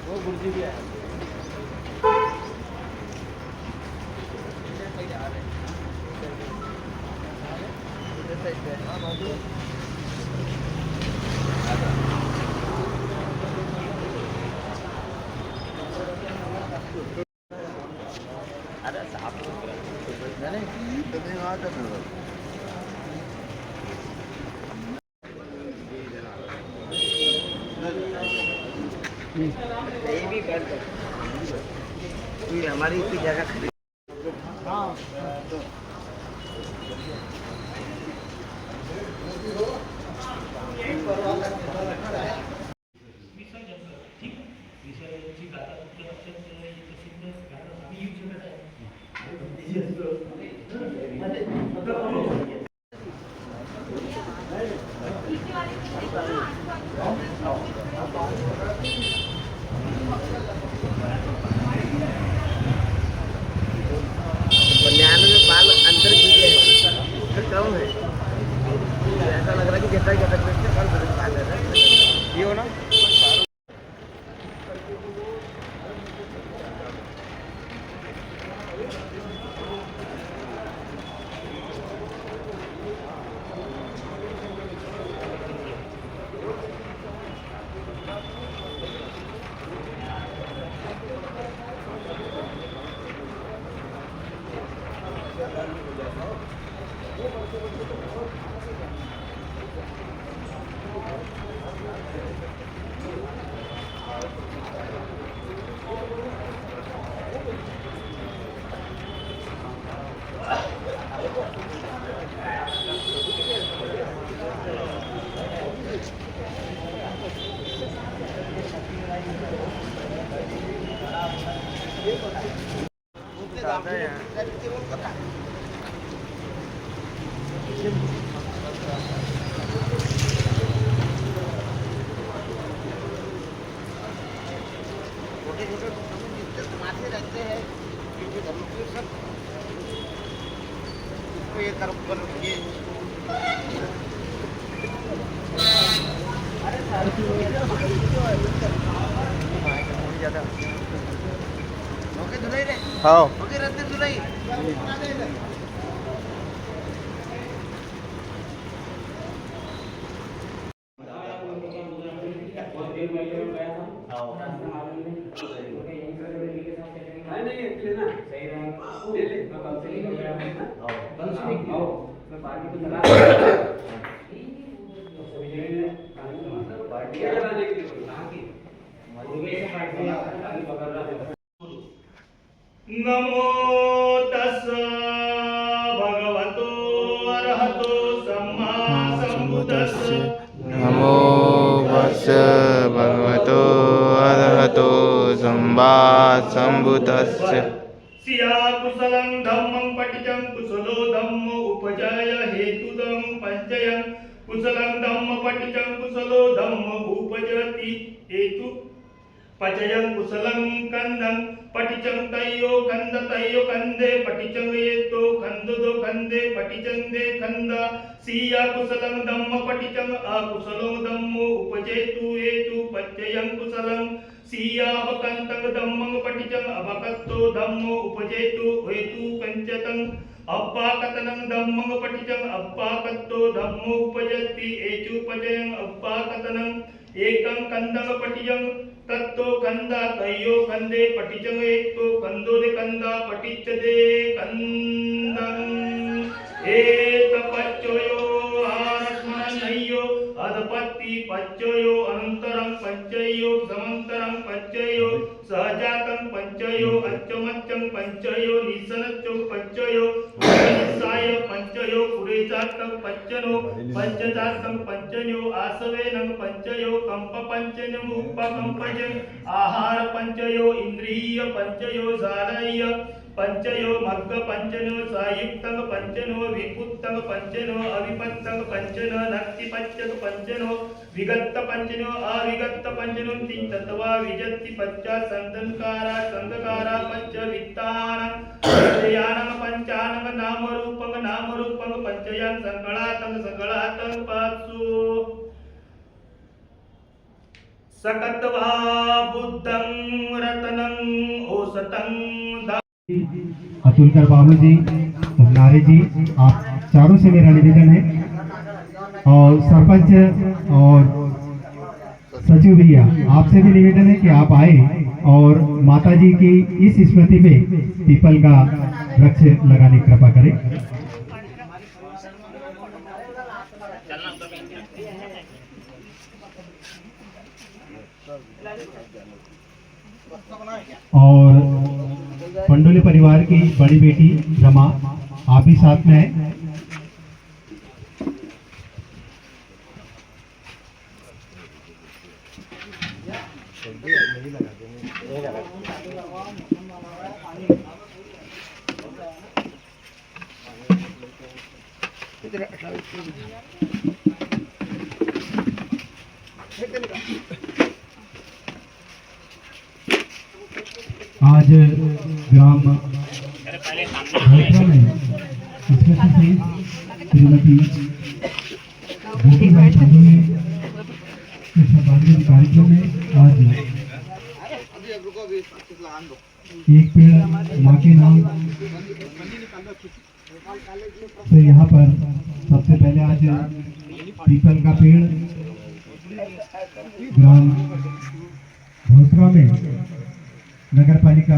वो गुरुजी भी आया ada sahabat sebenarnya itu ada tuh ये भी कर दो ये हमारी इतनी जगह खड़ी हाँ तो बनियान में बाल अंदर गिरे हैं तो कम है ऐसा लग रहा है कि जैसा कि अटक से बाल बाल है ये हो ना माथे रहते हैं क्योंकि धर्म के सब ये कर्म कर ये ओके धुलाई रे हाँ ओके रत्न धुलाई नमो तस् भगवतो अरहतो सम्मा सम्बुद्धस्स नमो तस् भगवतो अरहतो सम्मा सम्बुद्धस्स सिया कुशलं धम्मं पठितं कुशलो धम्मो उपजाय हेतुदं पंचयं कुशलं धम्म पठितं कुशलो धम्म उपजति हेतु पचयं कुशलं कंदं पठिचं तयो कंदे पठिचं येतो खंदो खंदे पठिचं दे खंदा सिया कुशलं धम्म पठिचं अकुशलो धम्मो उपजेतु हेतु पचयं कुशलं सिया अवकंतं धम्मं पठिचं अवकत्तो धम्मो उपजेतु हेतु कंचतं अप्पाकतनं धम्मं पठिचं अप्पाकत्तो धम्मो उपजति हेतु पचयं अप्पाकतनं एकं कंदं पठिचं तत्तो कंदा तयो कंदे पठिचं एकतो कंदो दे कंदा पठिच्यते कंदं एत पच्चयो आत्मनयो अधपत्ति पच्चयो अनंतरं पंचयो समंतरं पंचयो सहजातं पंचयो अच्चमच्चं पंचयो निसनच्चं पंचयो निसाय पंचयो पुरेजातं पंचनो पंचजातं पंचयो आसवेनं पंचयो कंप पंचनो उपकंपज आहार पंचयो इंद्रिय पंचयो झालय पंचयो मग्ग पंचनो सायुक्तं पंचनो विपुत्तं पंचनो अविपत्तं पंचनो नक्ति पंचक पंचनो विगत्त पंचनो अविगत्त पंचनो तीन तत्वा विजत्ति पच्चा संदनकारा संगकारा पंच वित्तान यानं पंचानं नाम रूपं नाम सकत्वा बुद्धं रत्नं औसतं अतुलकर बाबू जी, नारे जी, आप चारों से मेरा निवेदन है और सरपंच और सचिव भैया आपसे भी निवेदन है कि आप आए और माता जी की इस स्मृति पे पीपल का वृक्ष लगाने की कृपा करें। और पंडोले परिवार की बड़ी बेटी रमा, आप भी साथ में हैं। आज ग्राम भोसरा में स्मृति से श्रीमती भूपीबाई पंडोले के श्रद्धांजलि कार्यक्रम में आज एक पेड़ माँ के नाम से यहाँ पर सबसे पहले आज पीपल का पेड़ ग्राम भोसरा में नगर पालिका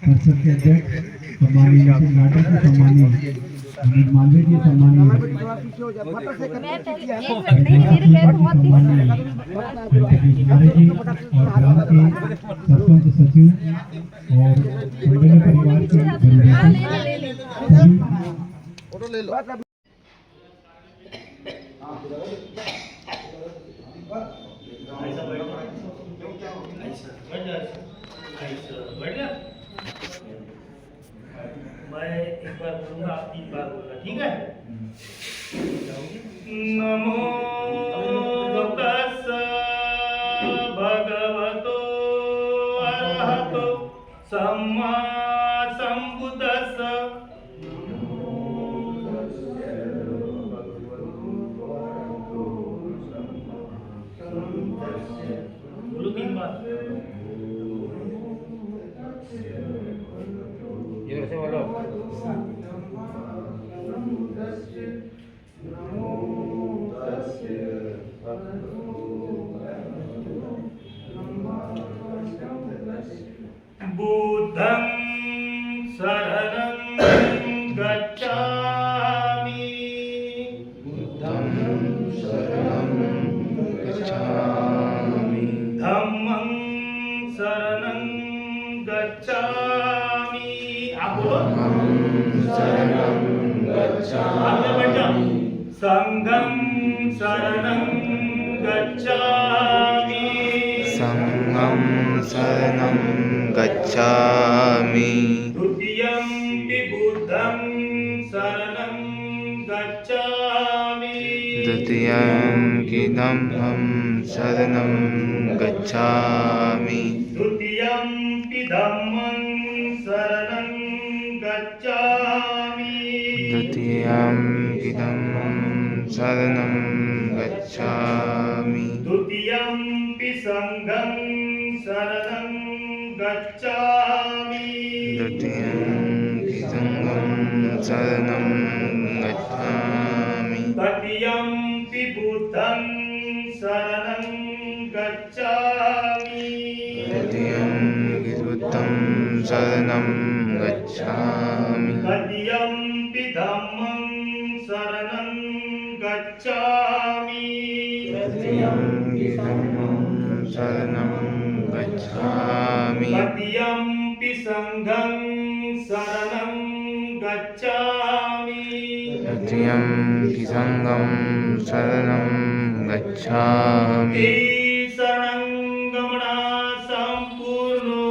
परिषद के अध्यक्ष सम्मानीय नितिन गार्डन के सम्मानीय अनिल मालवीय जी, सम्मानीय जी और ग्राम के सरपंच, सचिव और पंडोले परिवार के मैं एक बार बोलूंगा, आप 3 बार बोलना, ठीक है? नमो तस्स भगवतो अरहतो सम्मा संबुद्धस्स। बोलो 3 बार। ये कैसे बोलो? बुद्धं शरणं गच्छामि, बुद्धं शरणं गच्छामि, धम्मं शरणं गच्छामि। आप बोलो, शरणं गच्छामि, संघं शरणं गच्छामि, संघं शरणं गच्छामि, द्वितीयंपि बुद्धं शरणं गच्छामि, द्वितीयंपि धम्मं शरणं गच्छामि, द्वितीयंपि धम्मं शरणं गच्छामि, द्वितीयंपि धम्मं शरणं गच्छामि, द्वितीयंपि संघं शरणं गच्छामि, द्वितीयंपि संघं शरणं गच्छामि, तृतीयंपि बुद्धं शरणं गच्छामि, तृतीयंपि बुद्धं शरणं गच्छामि, तृतीयंपि धम्मं शरणं गच्छामि, तृतीयंपि धम्मं शरणं गच्छामि, तृतीयंपि संघं शरणं गच्छामि, तृतीयंपि संघं शरणं गच्छामि, शरणं गमना संपूर्णो।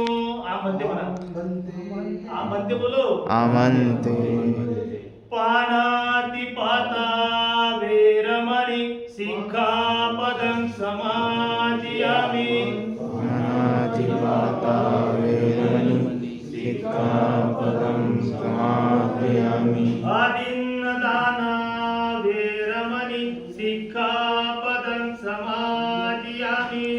आप म्हणते बोलो, आमन्ते पाणातिपाता वेरमणि सिक्खापदं समादियामि, पाणातिपाता वेरमणि सिक्खापदं समादयामि, आदिन्नदाना वेरमणि सिक्खापदं समादियामि,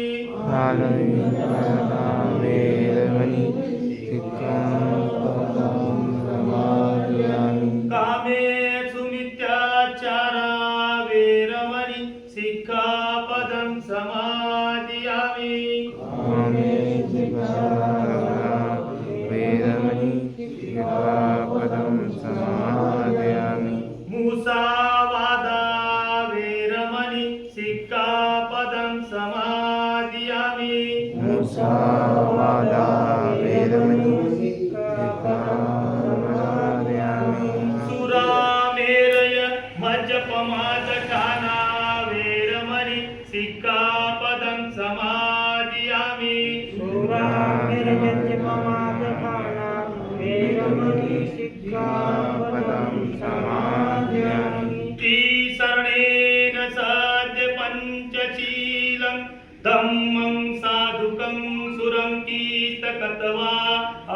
कत्वा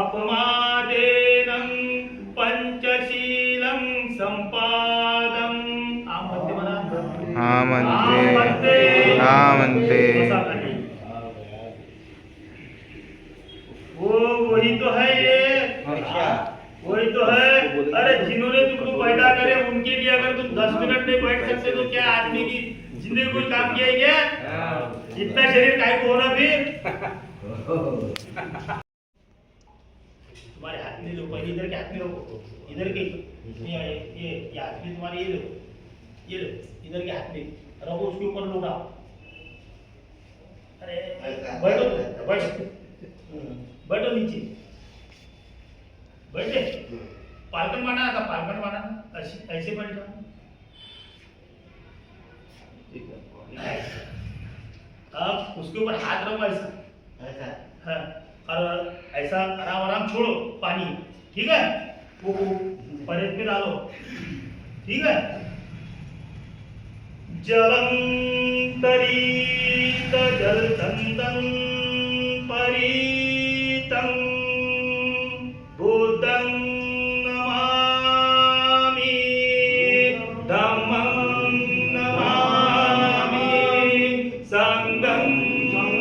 अपमादेनं पंचशीलं संपादं आमते म्हणा आमते बसा खाली। वो वही तो है ये, वही तो है। अरे जिन्होंने तुमको पैदा करे उनके लिए अगर तुम 10 मिनट नहीं बैठ सकते तो क्या आदमी की जिंदगी कोई काम किया है क्या? इतना शरीर काय को होना फिर? तुम्हारे हाथ में लो, पहले इधर के हाथ में रखो, इधर के ये हाथ में तुम्हारे ये लो, इधर के हाथ में रखो, उसके ऊपर लो ना। अरे बैठो बैठो नीचे बैठे। पालकन माना आता, पालकन माना ऐसे बैठो। अब उसके ऊपर हाथ रखो ऐसा, हाँ, और ऐसा आराम आराम छोड़ो पानी, ठीक है? वो परेत पे डालो, ठीक है? जलंतरीत जलतंतं परीतं बुद्धं नमामि, धम्मं नमामि, संघं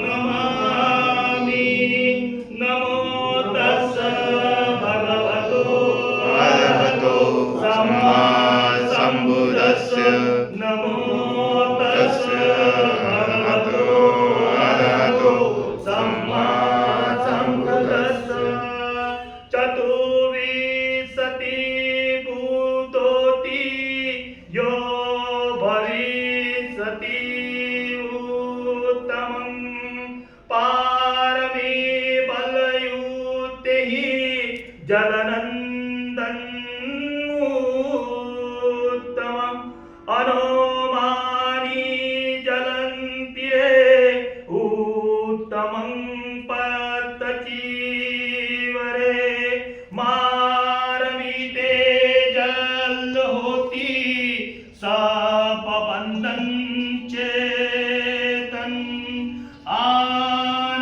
नमामि। नमो तस्स भगवतो अरहतो सम्मा सम्बुद्धस्य। नमो तस्स भगवतो अरहतो सम्मा सम्बुद्धस्य। चतुर्विंशति भूतोति यो भविष्यति उत्तमं पारमे बलयुते हि जलनन्दन् उत्तमम् अनोमानि जलन्तिरे उत्तमं पतचीवरे मारमिते जल होती सपबंधन चेतन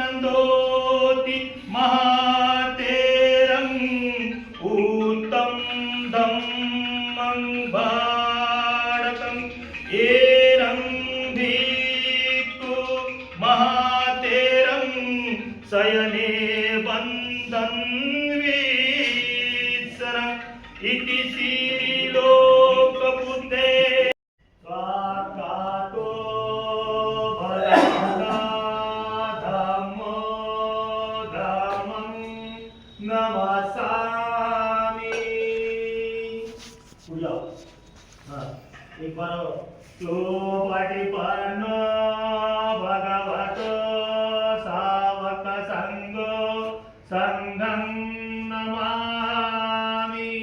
आनंदोति महातेरं उत्तम धम्मं भारतं एरं भिक्खु महातेरं शयने बन्धं विसरम् इति श्रीलोकबुद्धे स्वाकातो भगवता धम्मो धम्मं नमस्सामि। पूजा हाँ एक बार तो पाटिपन्नो भगवतो सावक संघ संघं नमामि।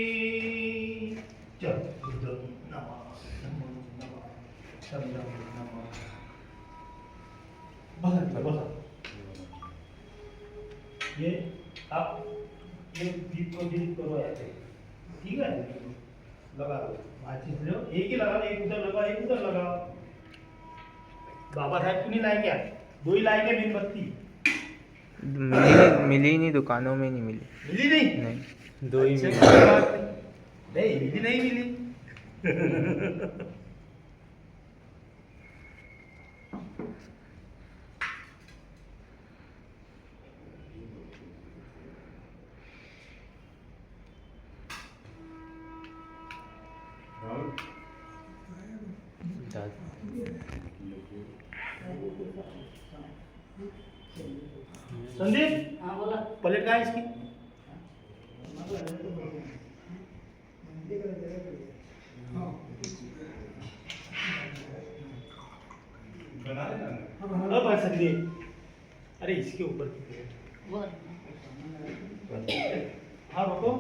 चल बुद्धं नमः धम्मं नमः संघं नमः। बसा ये आप ये दीप को दीप करो ऐसे, ठीक है? लगा दो माचिस लो, एक ही लगा, एक उधर लगा, एक उधर लगा। बाबा साहब क्यों नहीं लाए क्या? 2 ही लाए क्या मेणबत्ती? मिली नहीं, दुकानों में नहीं मिली। मिली नहीं? नहीं, 2 ही मिली। नहीं मिली, नहीं मिली। संदीप, हाँ बोला। प्लेट कहाँ है इसकी? अब आ सकती है। अरे इसके ऊपर हाँ रुको,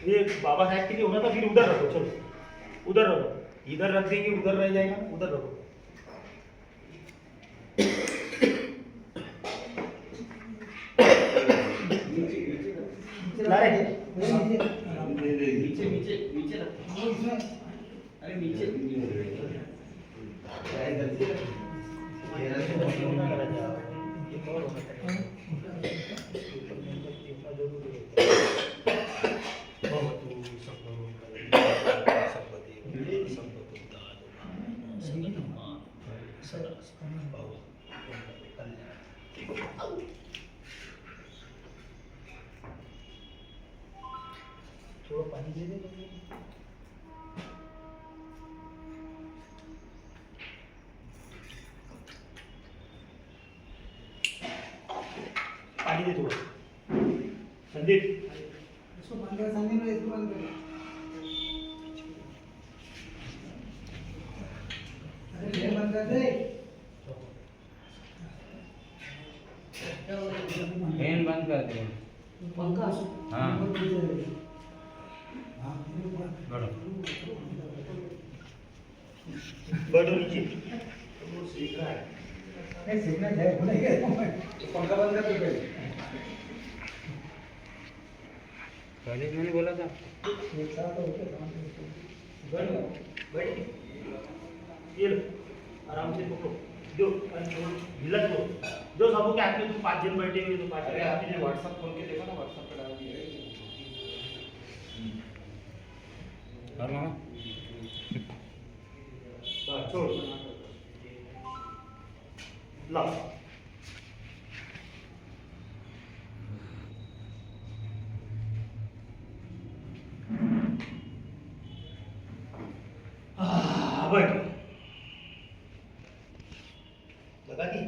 ये बाबा साहब के लिए होना था, फिर उधर रखो, चलो उधर रखो, इधर रख देंगे उधर रह जाएगा, उधर रखो। पानी दे थोड़ा संदीप इसको बंद कर संदीप ने इसको बंद कर अरे ये बंद कर दे फैन बंद कर दे पंखा हाँ। बढ़ो बढ़ो नीचे नहीं सीखना है बोले पंखा बंद कर दे पहले मैंने बोला था एक साथ होके काम करते बढ़ो बैठ ये लो आराम से पकड़ो जो हिला दो जो सबों के हाथ में तुम 5 जन बैठे हुए तो 5 अरे आपने व्हाट्सएप खोल के देखो ना, व्हाट्सएप पे डाल दिया है। और मामा बस छोड़ ला बैठ लगा दी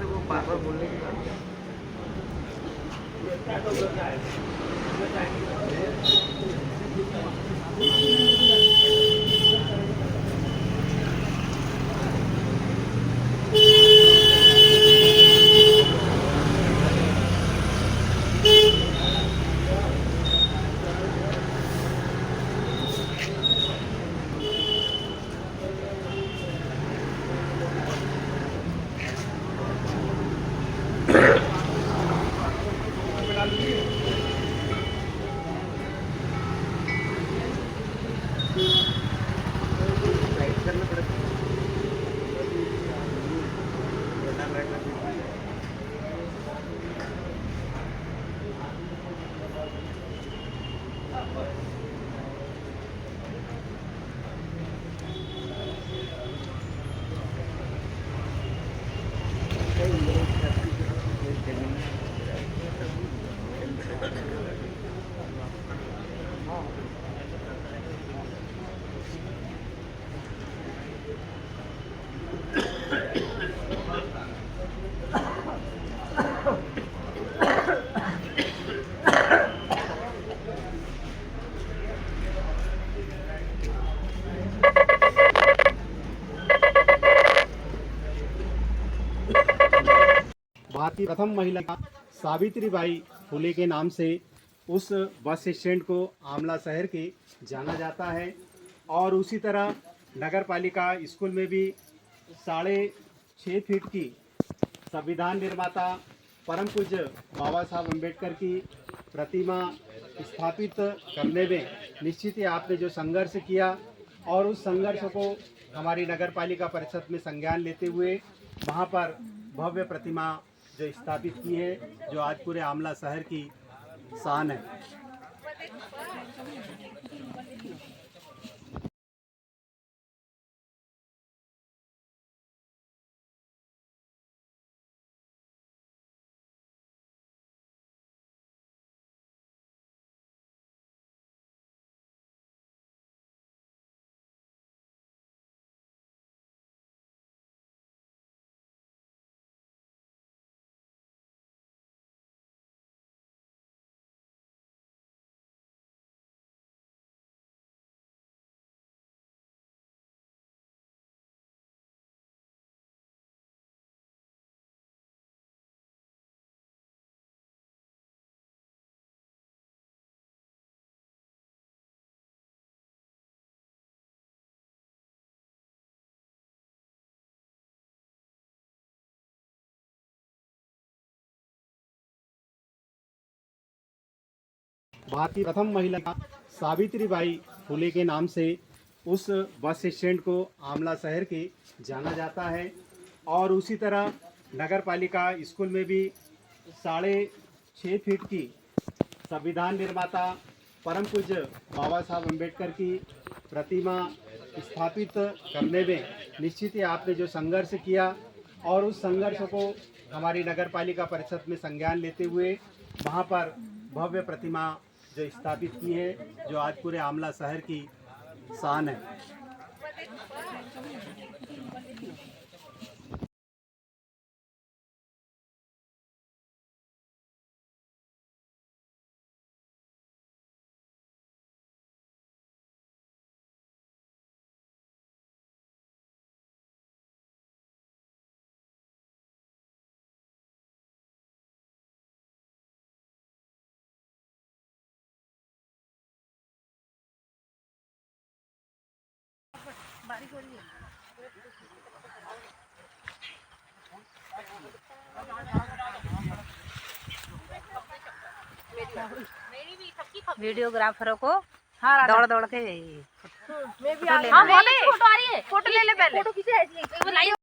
वो बार बार बोलने की बात करना पड़ेगा भारतीय प्रथम महिला सावित्रीबाई फुले के नाम से उस बस स्टैंड को आमला शहर के जाना जाता है। और उसी तरह नगर पालिका स्कूल में भी 6.5 फीट की संविधान निर्माता परम पूज्य बाबा साहब अम्बेडकर की प्रतिमा स्थापित करने में निश्चित ही आपने जो संघर्ष किया और उस संघर्ष को हमारी नगर पालिका परिषद में संज्ञान लेते हुए वहाँ पर भव्य प्रतिमा जो स्थापित की है, जो आज पूरे आमला शहर की शान है। भारत की प्रथम महिला सावित्रीबाई फुले के नाम से उस बस स्टैंड को आमला शहर के जाना जाता है। और उसी तरह नगर पालिका स्कूल में भी 6.5 फीट की संविधान निर्माता परम पूज्य बाबा साहब अम्बेडकर की प्रतिमा स्थापित करने में निश्चित ही आपने जो संघर्ष किया और उस संघर्ष को हमारी नगर पालिका परिषद में संज्ञान लेते हुए वहाँ पर भव्य प्रतिमा जो स्थापित की है, जो आज पूरे आमला शहर की शान है। वीडियोग्राफरों को दौड़ दौड़ के फोटो ले ले पहले फोटो खींचे।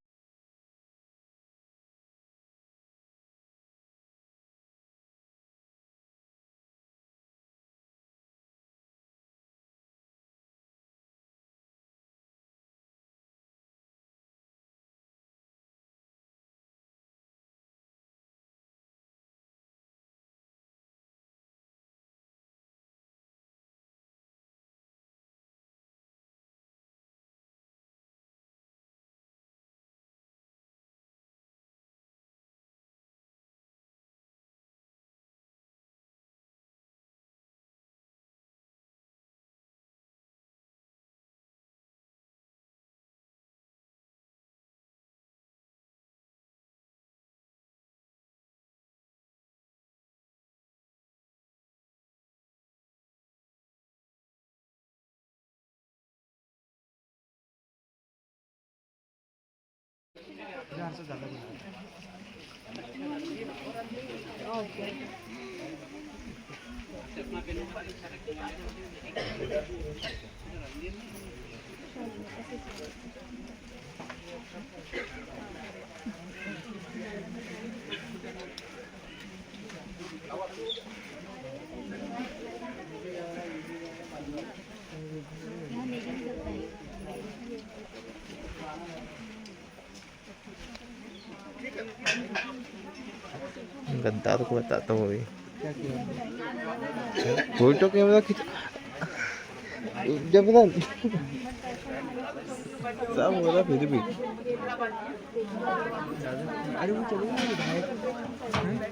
गद्दार को बताता हूँ अभी फोटो कैमरा खींच जब पता सब हो रहा फिर भी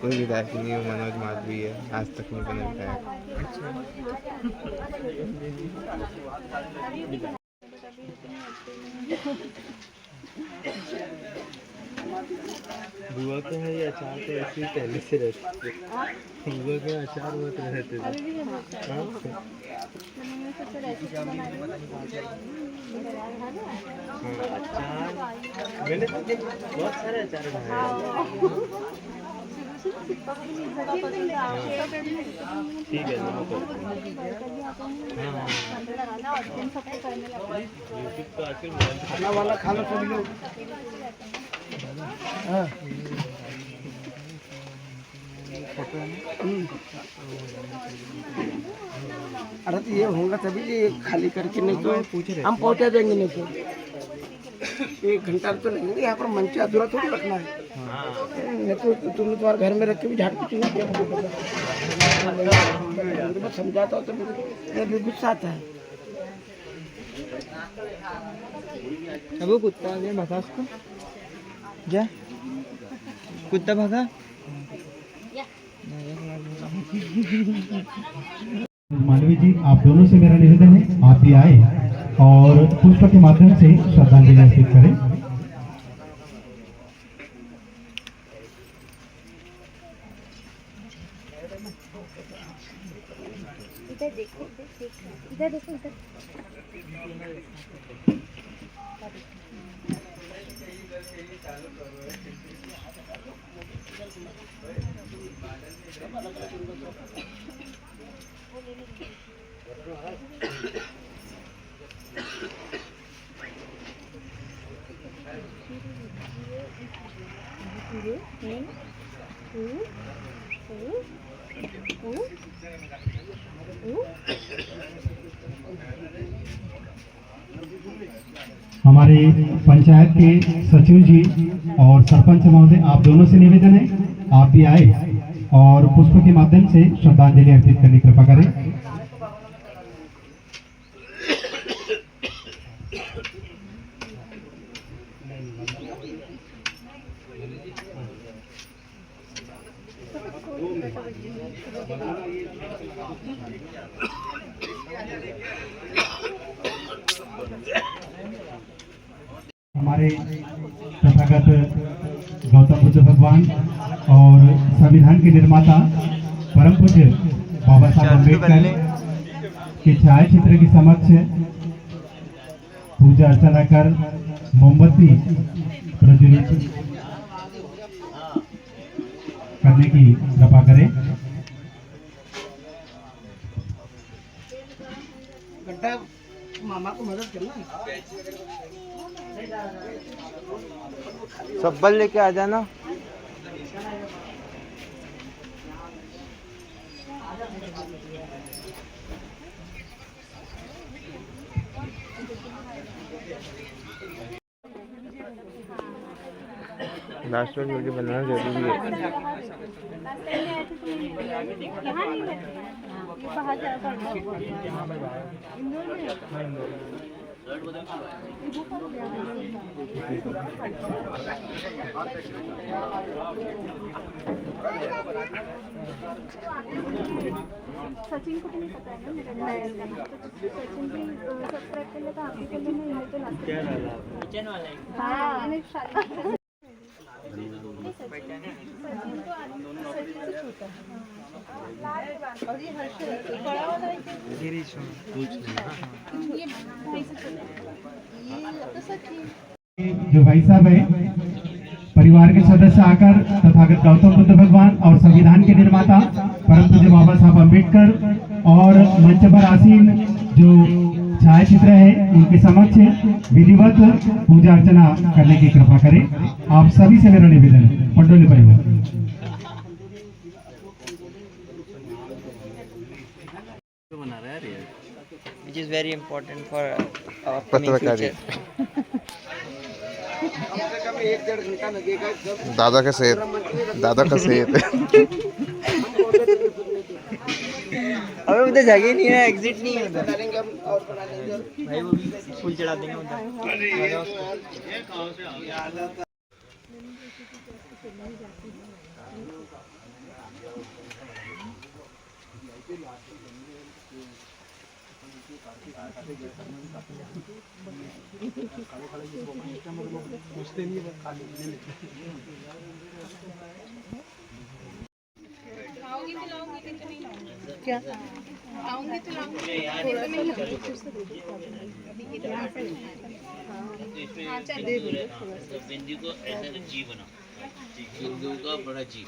कोई विधायक नहीं है, मनोज माधवी है, आज तक नहीं बने विधायक। बुआ के है ये अचार तो ऐसे ही पहले से रहते थे। बुआ के अचार बहुत रहते थे। अचार मैंने बहुत सारे अचार बनाए। ठीक है खाना वाला खाना तो लो। अरे तो ये होगा तभी ये खाली करके, नहीं तो हम पहुंचा देंगे। नहीं तो 1 घंटा तो लगेंगे यहाँ पर, मंच अधूरा थोड़ी रखना है। नहीं तो तुमने तुम्हारे घर में रख के भी झाड़ पीछे नहीं किया। मैं समझाता हूँ तो मेरे गुस्सा आता है। अब वो कुत्ता आ गया, भगा उसको जा। कुत्ता भगा। मालवीय जी, आप दोनों से मेरा निवेदन है आप भी आए और पुष्प के माध्यम से श्रद्धांजलि अर्पित करें। इधर देखो इधर। हमारे पंचायत के सचिव जी और सरपंच महोदय, आप दोनों से निवेदन है आप भी आए और पुष्प के माध्यम से श्रद्धांजलि अर्पित करने की कृपा करें। हमारे तथागत गौतम बुद्ध भगवान और संविधान के निर्माता परम पूज्य बाबा साहब अम्बेडकर के छायाचित्र के समक्ष पूजा अर्चना कर मोमबत्ती प्रज्वलित करने की कृपा करें। गड्ढा मामा को मदद करना। सब्बल लेके आ जाना। लास्ट में वीडियो बनाना जरूरी है। सचिन को नहीं पता है ना मेरा डायल करना, तो सचिन भी सब्सक्राइब कर लेता, आप भी कर लेना, ईमेल तो लास्ट क्या डाला किचन वाला है। हां मैंने शादी सचिन तो सचिन से छोटा है और ये हर्ष बड़ा वाला है गिरीश कुछ नहीं, ये भाई से छोटा है, ये तो सचिन। जो भाई साहब है परिवार के सदस्य आकर तथागत गौतम बुद्ध भगवान और संविधान के निर्माता परम पूज्य बाबा साहब अम्बेडकर और मंच पर आसीन जो छायाचित्र है उनके समक्ष विधिवत पूजा अर्चना करने की कृपा करें। आप सभी से मेरा निवेदन है। पंडोली परिवार which is very important for our upcoming future. दादा का सेहत अबे उधर जगह नहीं है, एग्जिट नहीं है उधर। भाई वो भी फूल चढ़ा देंगे उधर। क्या आऊंगी तो लाऊंगी, थोड़ा नहीं लाऊंगी फिर से दे दो अभी ये यहाँ पे हाँ चल दे दो थोड़ा सा। बिंदी को ऐसे जी बना, बिंदु का बड़ा जी।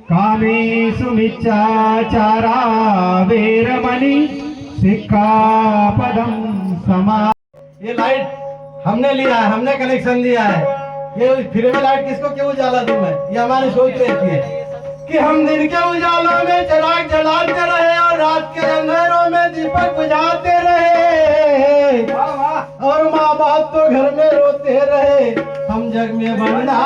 कामेषु मिच्छाचारा वेरमणि सिक्खापदं समा। ये लाइट हमने लिया है, हमने कनेक्शन लिया है। ये फ्री में लाइट किसको क्यों उजाला दूं मैं? ये हमारी सोच रहती है कि हम दिन के उजालों में चिराग जलाते रहे और रात के अंधेरों में दीपक बुझाते रहे, और माँ बाप तो घर में रोते रहे, हम जग में बनना।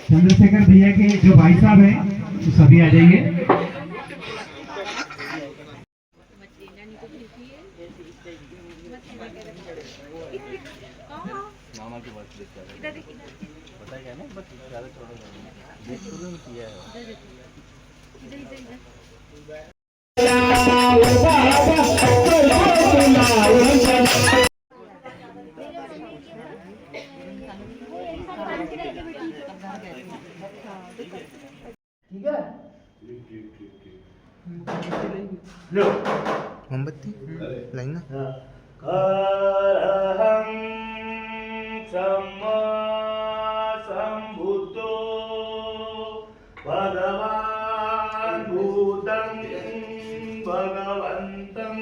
चंद्रशेखर भैया के जो भाई साहब हैं वो सभी आ जाइए। मामा की बात पता है क्या ना, बस ज़्यादा छोड़ो किया है। ठीक है लो मोमबत्ती लाइन ना करहं सम्मा सम्भूतो भगवान् भूतं भगवन्तं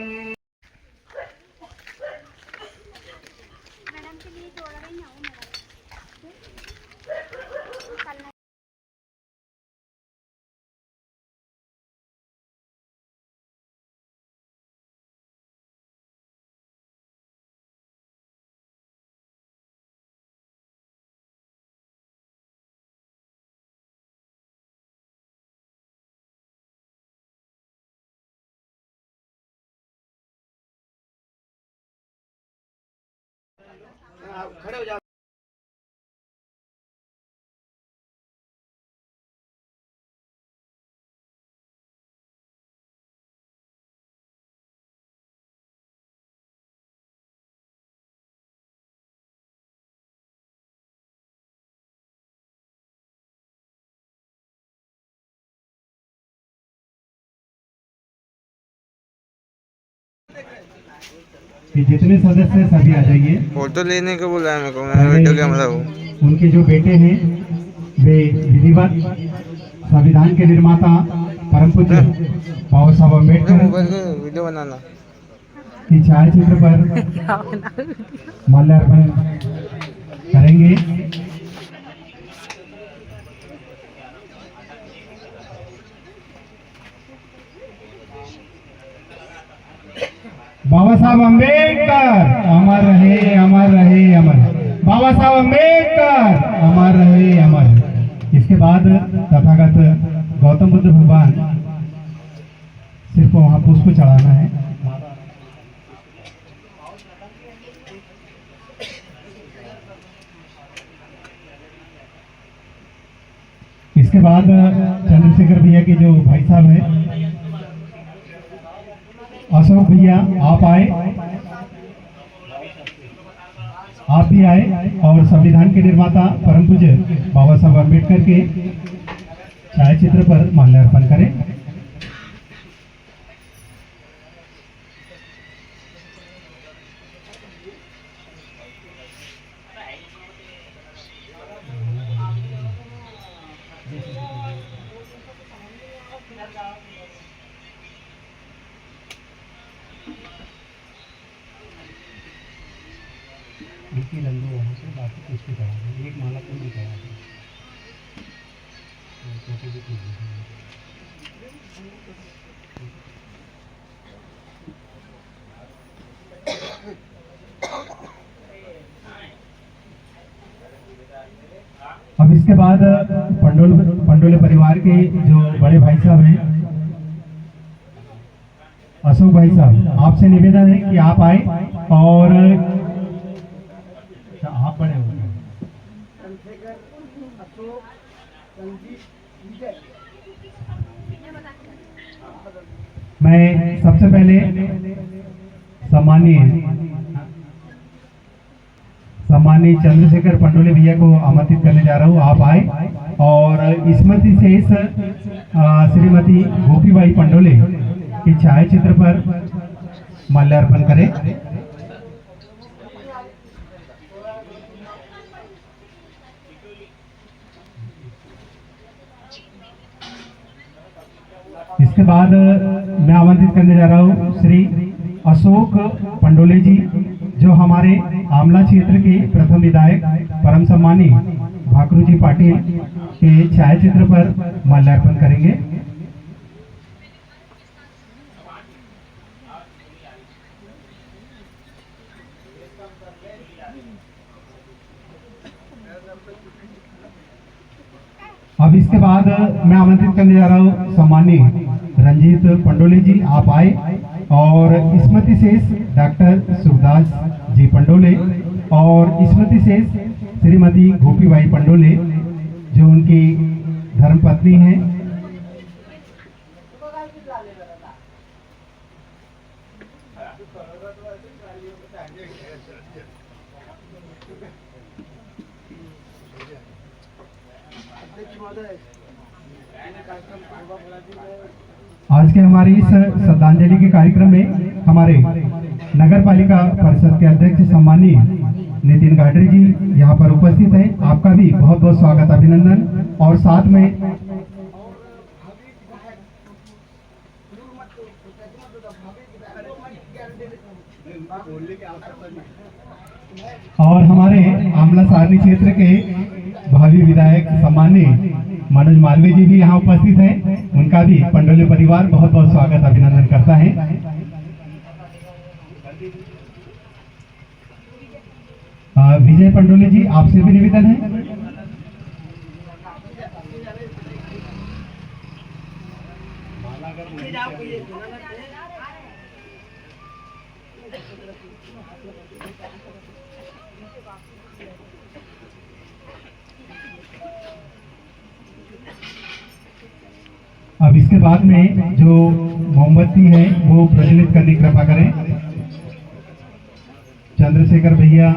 खड़े हो जाओ। कि जितने सदस्य हैं सभी आ जाइए। फोटो लेने को बोला है मेरे को, मैं वीडियो कैमरा हूँ। उनके जो बेटे हैं वे विधिवत संविधान के निर्माता परम पूज्य बाबा साहब अम्बेडकर मोबाइल को वीडियो बनाना। की छायाचित्र पर माल्यार्पण करेंगे। बाबा साहब अम्बेडकर अमर रहे, अमर रहे, अमर। बाबा साहब अम्बेडकर अमर रहे, अमर। इसके बाद तथागत गौतम बुद्ध भगवान सिर्फ वहां पुष्प चढ़ाना है। इसके बाद चंद्रशेखर भैया के जो भाई साहब हैं अशोक भैया आप आए, आप भी आए और संविधान के निर्माता परम पूज्य बाबा साहब अम्बेडकर के छायाचित्र पर माल्यार्पण करें। एक ही रंगो वहाँ से, बाकी कुछ भी करा दें। एक माला कोई भी करा दें। फोटो भी खींच दें। अब इसके बाद पंडोले परिवार के जो बड़े भाई साहब हैं अशोक भाई साहब, आपसे निवेदन है कि आप आए और आप बड़े हो गए। चंद्रशेखर, अशोक, संजीव, विजय। मैं सबसे पहले सम्मानीय चंद्रशेखर पंडोले भैया को आमंत्रित करने जा रहा हूँ। आप आए और स्मृति शेष श्रीमती गोपीबाई पंडोले के छायाचित्र पर माल्यार्पण करें। इसके बाद मैं आमंत्रित करने जा रहा हूँ श्री अशोक पंडोले जी, जो हमारे आमला क्षेत्र के प्रथम विधायक परम सम्मानी भाकरू जी पाटिल के छायाचित्र पर माल्यार्पण करेंगे। अब इसके बाद मैं आमंत्रित करने जा रहा हूँ सम्मानीय रंजीत पंडोले जी, आप आए और स्मृति शेष डॉक्टर सुखदास जी पंडोले और स्मृति शेष श्रीमती गोपीबाई पंडोले जो उनकी धर्मपत्नी हैं, आज के हमारी इस श्रद्धांजलि के कार्यक्रम में हमारे नगर पालिका परिषद के अध्यक्ष सम्मानीय नितिन गाडरे जी यहाँ पर उपस्थित हैं। आपका भी बहुत बहुत स्वागत, अभिनंदन। और साथ में और हमारे आमला सारनी क्षेत्र के भावी विधायक सम्मानीय मनोज मालवीय जी भी यहाँ उपस्थित हैं। उनका भी पंडोले परिवार बहुत बहुत स्वागत, अभिनंदन करता है। विजय पंडोले जी, आपसे भी निवेदन है। अब इसके बाद में जो मोमबत्ती है वो प्रज्वलित करने की कृपा करें। चंद्रशेखर भैया,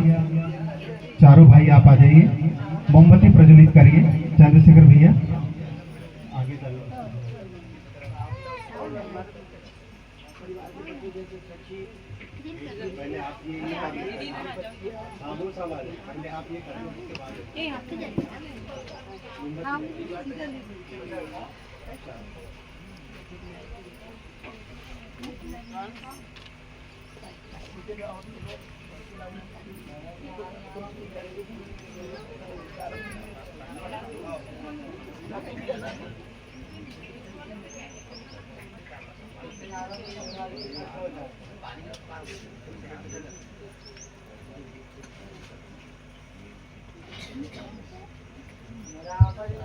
चारों भाई आप आ जाइए, मोमबत्ती प्रज्वलित करिए। चंद्रशेखर भैया आगे चलो। पहले आप ये करें, उसके बाद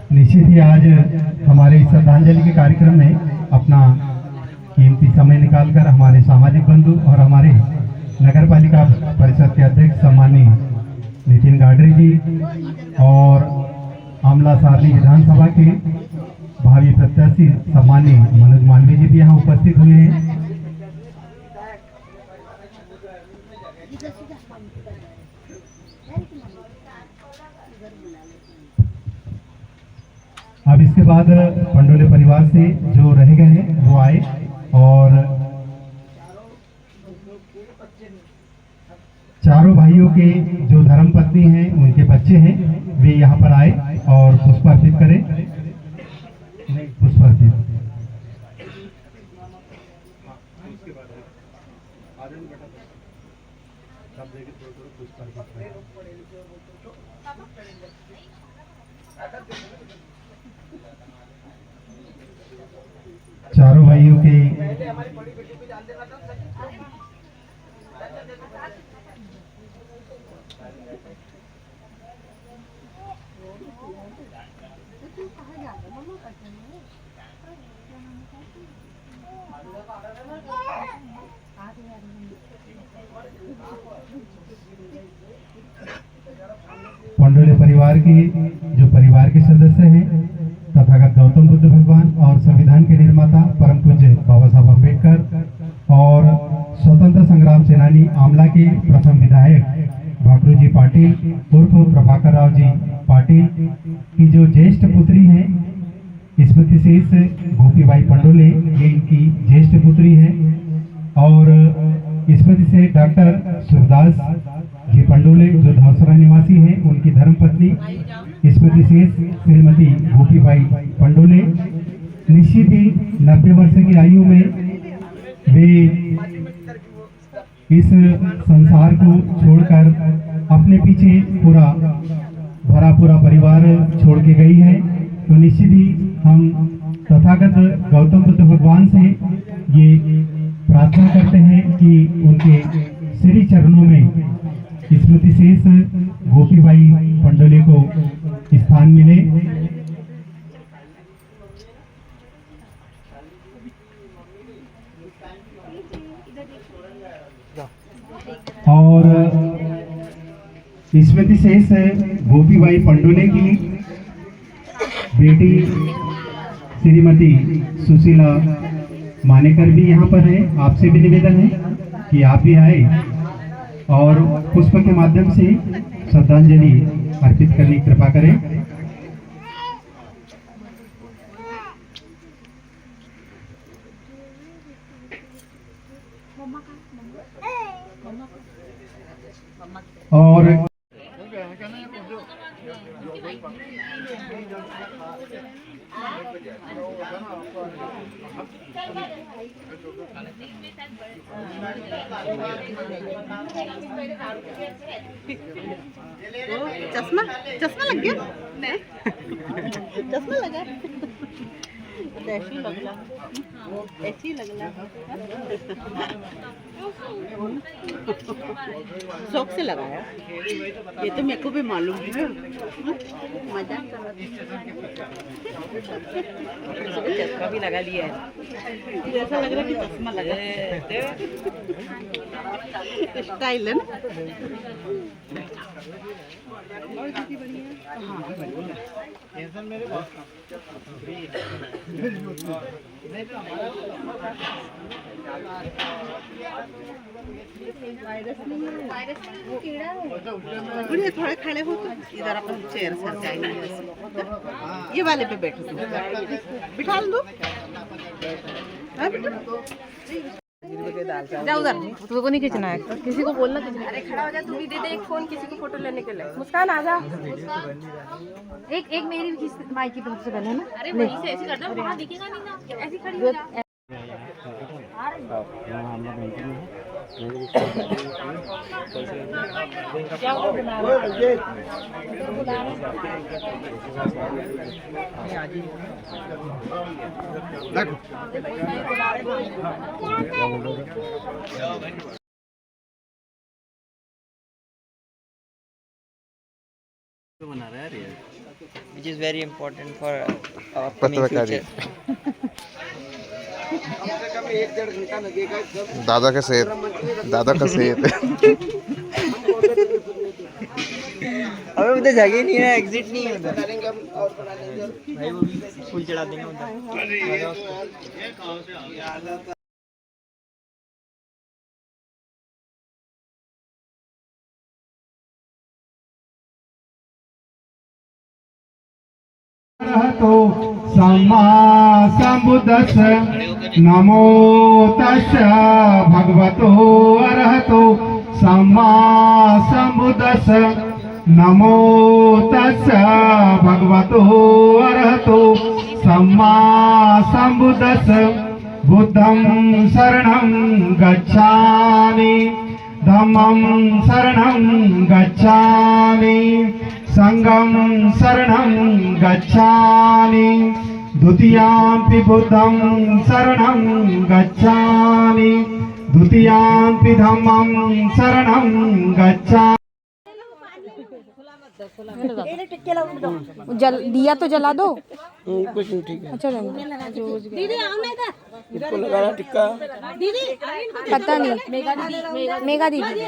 निश्चित ही आज हमारे श्रद्धांजलि के कार्यक्रम में अपना कीमती समय निकालकर हमारे सामाजिक बंधु और हमारे नगर पालिका परिषद के अध्यक्ष सम्मानीय नितिन गाडरे जी और आमला सारनी विधानसभा के भावी प्रत्याशी सम्मानीय मनोज मालवीय जी भी यहाँ उपस्थित हुए हैं। अब इसके बाद पंडोले परिवार से जो रह गए हैं वो आए और चारों भाइयों के जो धर्मपत्नी हैं, उनके बच्चे हैं, वे यहाँ पर आए और पुष्प अर्पित करें। पुष्प अर्पित। चारों भाइयों के पंडोले परिवार के जो परिवार के सदस्य हैं, तथागत गौतम बुद्ध भगवान और संविधान के निर्माता परम पूज्य बाबा साहब अम्बेडकर और स्वतंत्र संग्राम सेनानी आमला के प्रथम विधायक भाकरू जी पाटिल उर्फ प्रभाकर राव जी पाटिल की जो ज्येष्ठ पुत्री है स्मृति शेष गोपीबाई पंडोले, ये इनकी ज्येष्ठ पुत्री है। और स्मृति शेष डॉक्टर सुरदास जी पंडोले जो धौसरा निवासी हैं, उनकी धर्मपत्नी स्मृति शेष श्रीमती गोपीबाई पंडोले निश्चित ही 90 वर्ष की आयु में वे इस संसार को छोड़कर अपने पीछे पूरा परिवार छोड़ के गई है। तो निश्चित ही हम तथागत गौतम बुद्ध भगवान से ये प्रार्थना करते हैं कि उनके श्री चरणों में स्मृति शेष गोपीबाई पंडोले को स्थान मिले। और स्मृति शेष गोपीबाई पंडोले की बेटी श्रीमती सुशीला मानेकर भी यहाँ पर है। आपसे भी निवेदन है कि आप भी आए और पुष्प के माध्यम से श्रद्धांजलि अर्पित करने की कृपा करें। चश्मा चश्मा लग गया नहीं चश्मा लगा ऐसी लगला ऐसी लगला शौक से लगाया ये तो मेरे को भी मालूम है मजाक कर रहा था चश्मा भी लगा लिया है ऐसा लग रहा है कि चश्मा लगा स्टाइल है ना और कितनी बढ़िया हाँ वायरस नहीं है वो कीड़ा है बढ़िया थोड़े खड़े हो तो इधर अपन चेयर सर जाएंगे ये वाले पे बैठो तुम बिठा दो जा उधर तुझको को नहीं खींचना है किसी को बोलना अरे खड़ा हो जा तू भी दे दे एक फोन किसी को फोटो लेने के लिए मुस्कान आ जा एक मेरी भी माइक की तरफ से पहले ना अरे वहीं से ऐसे कर दो वहां दिखेगा नहीं ना ऐसी खड़ी हो जा which is very important for our upcoming future. दादा का सेहत अबे उधर जगह नहीं है एग्जिट नहीं है उधर भाई वो फूल चढ़ा देंगे उधर अरहतो सम्मा सम्बुद्धस्स नमो तस्स भगवतो अरहतो सम्मा सम्बुद्धस्स नमो तस्स भगवतो अरहतो सम्मा सम्बुद्धस्स बुद्धं शरणं गच्छामि धम्मं शरणं गच्छामि संगम शरणं गच्छामि द्वितीयाम्पि बुद्धं शरणं गच्छामि द्वितीयाम्पि धम्मं शरणं गच्छामि दिया तो जला दो कुछ नहीं ठीक है अच्छा दीदी आओ ना इधर इसको लगाना टिक्का दीदी पता नहीं मेगा दीदी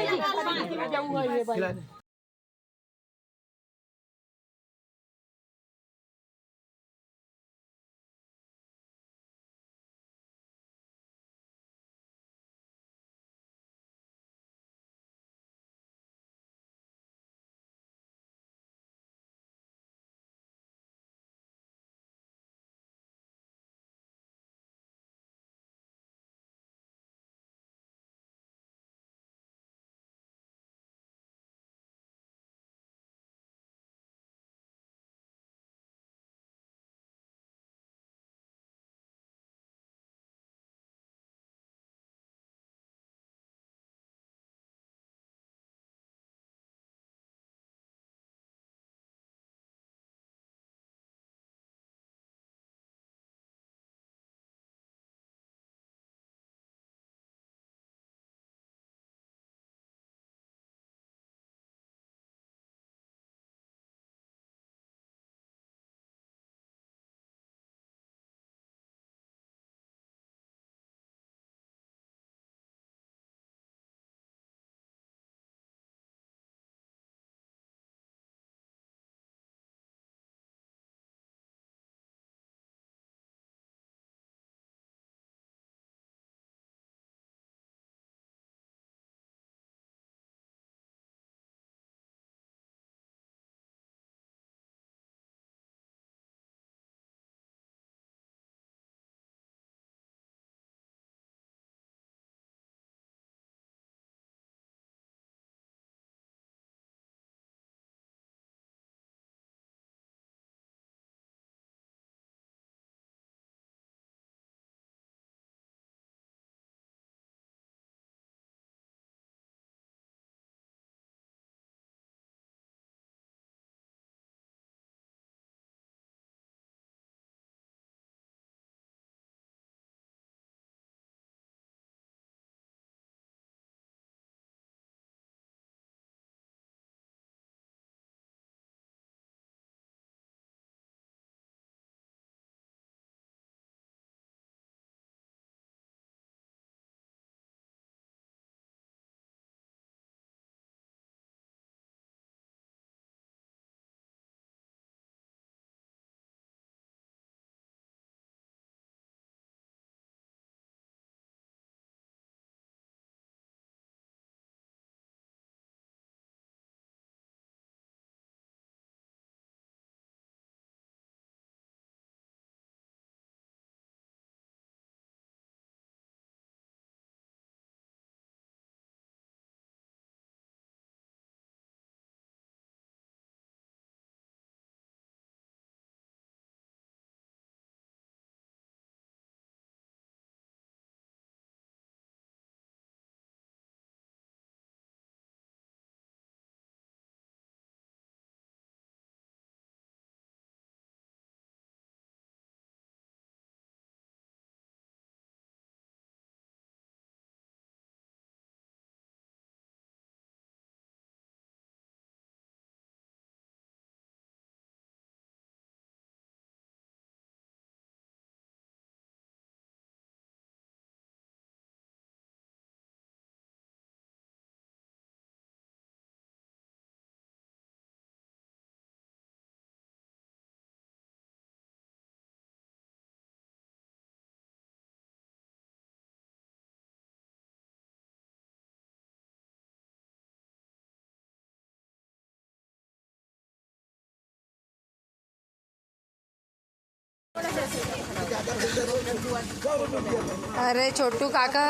अरे छोटू काका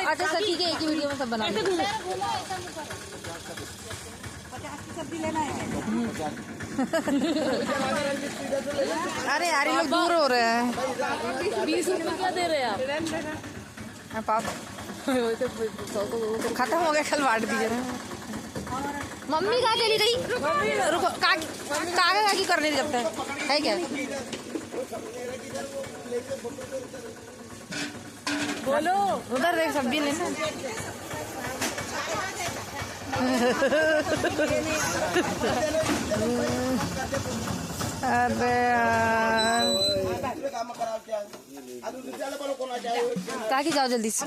अच्छा सची के एक ही वीडियो में सब बना अरे यार ये लोग दूर हो रहे हैं 20 रुपये क्या दे रहे हैं आप पाप खत्म हो गया कल बांट दीजिए ना मम्मी कहाँ चली गई रुको काका काकी करने नहीं जब तक है क्या बोलो उधर देख सब्जी लेना अबे यार काकी जाओ जल्दी से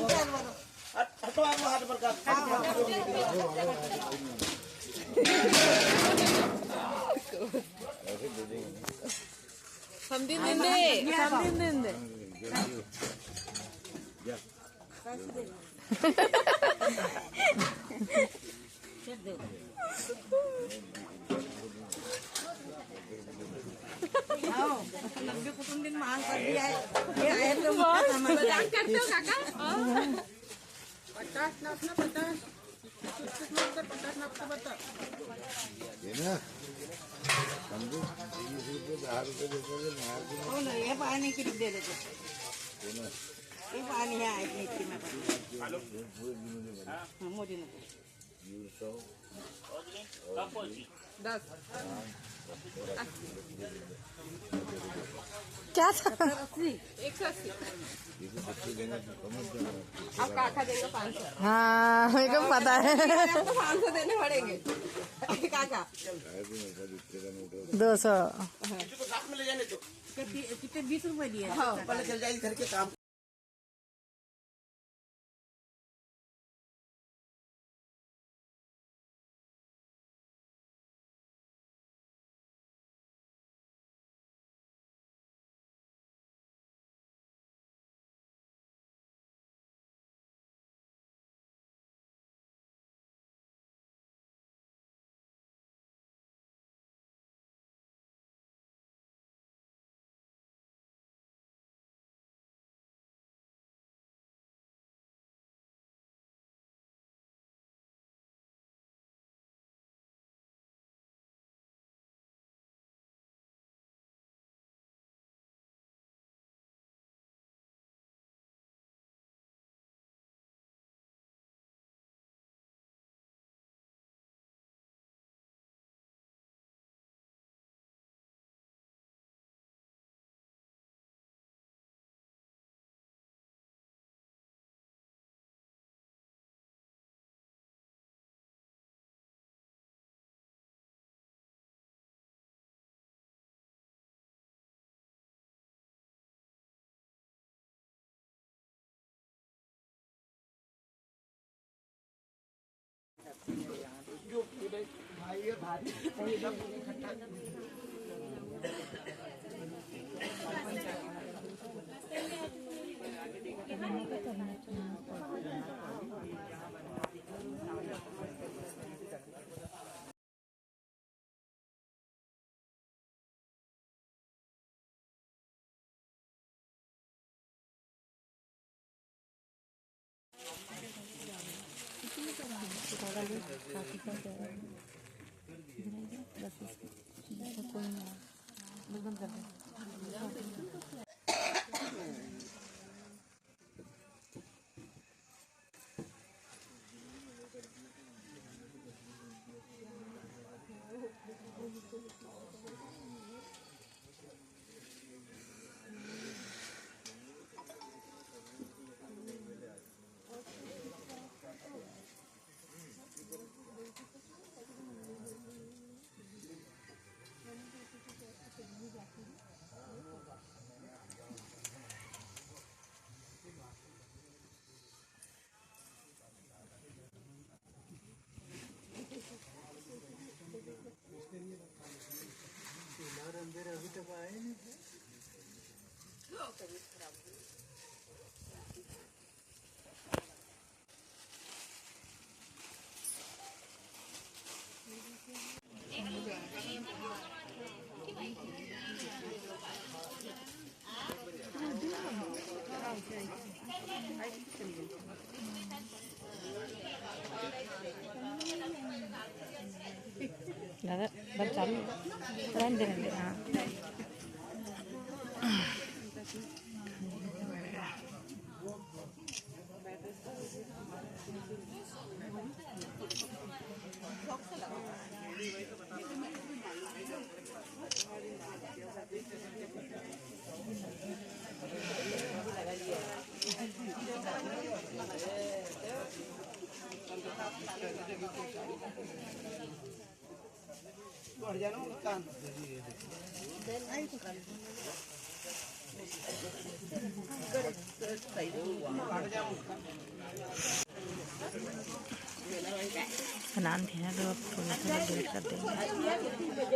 हम दिन दे लंबे कुटुंब दिन मांग कर दिया है ये आए तो मजाक करते हो काका 50 ना 50 50 ना 50 ये पानी की दे देते ये पानी है इतनी में मोदी ने 10 क्या था 180 आप काका देंगे 500 हाँ मेरे को पता है आपको 500 देने पड़ेंगे काका 200 कितने 20 रुपए दिए हाँ पहले चल जाएगी घर के काम जो पूरे भाई भारी सब इकट्ठा दादा बस चालू रहने दे हाँ बढ़ जाना कान नाम थे ना तो अब थोड़ा सा वेट कर देंगे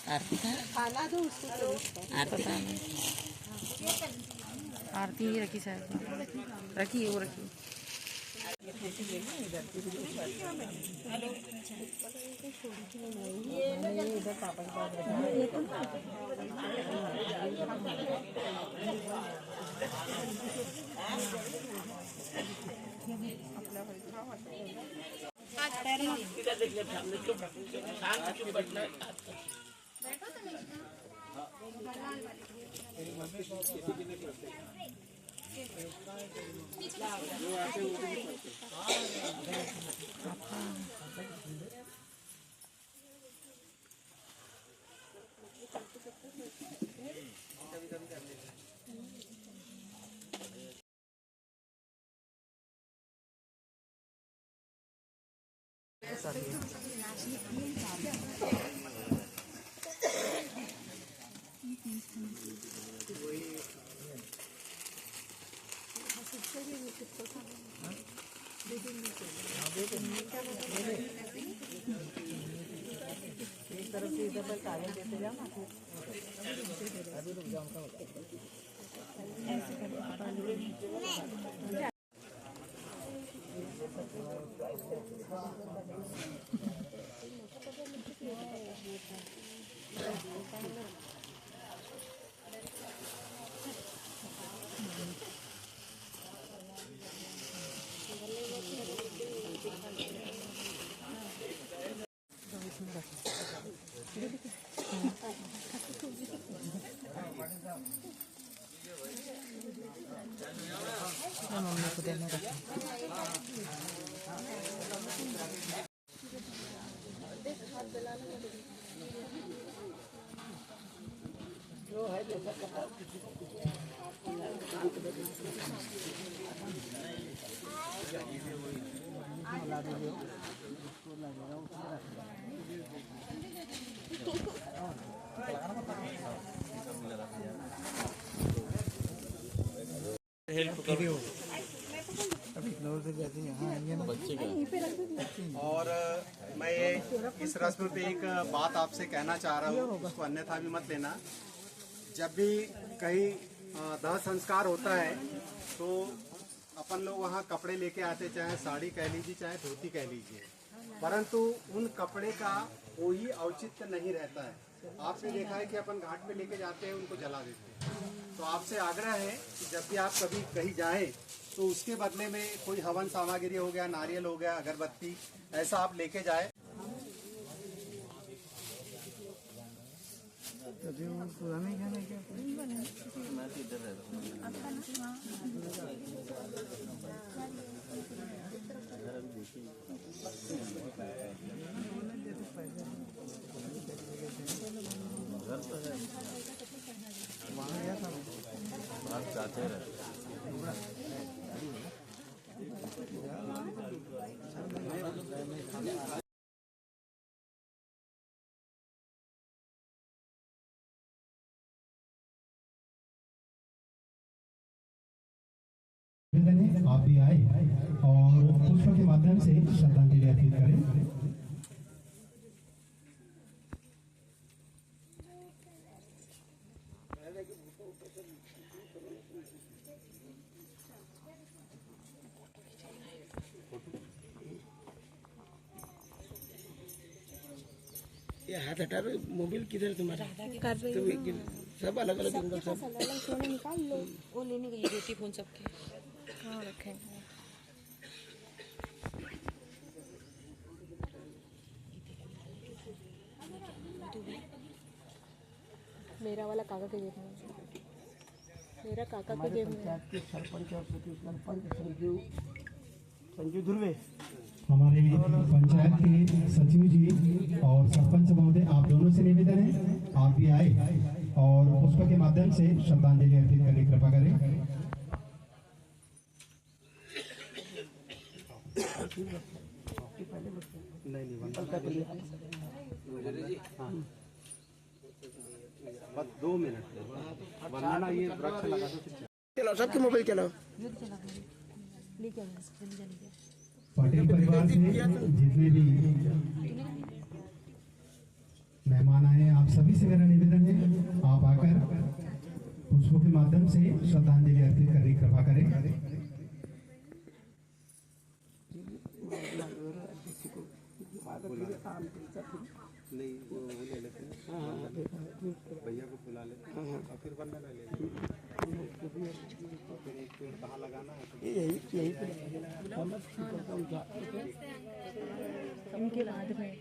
आरती का आरती ही रखी शायद रखी है वो रखी मम्मी को देने का हेल्प करो और मैं इस रस्म पे एक बात आपसे कहना चाह रहा हूँ, उसको अन्यथा भी मत लेना। जब भी कहीं दाह संस्कार होता है तो अपन लोग वहाँ कपड़े लेके आते, चाहे साड़ी कह लीजिए चाहे धोती कह लीजिए, परंतु उन कपड़े का कोई औचित्य नहीं रहता है। आपने देखा है कि अपन घाट पे लेके जाते हैं, उनको जला देते हैं। तो आपसे आग्रह है कि जब भी आप कभी कहीं जाएं तो उसके बदले में कोई हवन सामग्री हो गया, नारियल हो गया, अगरबत्ती, ऐसा आप लेके जाए। आप भी आए और पुष्प के माध्यम से श्रद्धांजलि अर्पित करें। ये हाथ हटा रहे, मोबाइल किधर तुम्हारा? कर रही हूँ। सब अलग अलग एंगल, सब अलग सोने निकाल लो। वो लेने गई बेटी फोन सबके। हाँ रखेंगे। मेरा वाला काका के जेब में, मेरा काका के जेब में। पंचायत के सरपंच और सरपंच संजू ध्रुवे, हमारे पंचायत के सचिव जी और सरपंच महोदय, आप दोनों से निवेदन है आप भी आए और पुष्प के माध्यम से श्रद्धांजलि अर्पित करने की कृपा करें। बस 2 मिनट वरना ये वृक्ष लगा दो। चलो सबके मोबाइल चलाओ। पटेल परिवार से जितने भी मेहमान आए, आप सभी से मेरा निवेदन है आप आकर पुष्पों के माध्यम से श्रद्धांजलि अर्पित करने की कृपा करें। नहीं वो ले लेते हैं, भैया को बुला लेते हैं और फिर बंदा ले लेते हैं। फिर एक पेड़ कहाँ लगाना है? यही इनके बाद में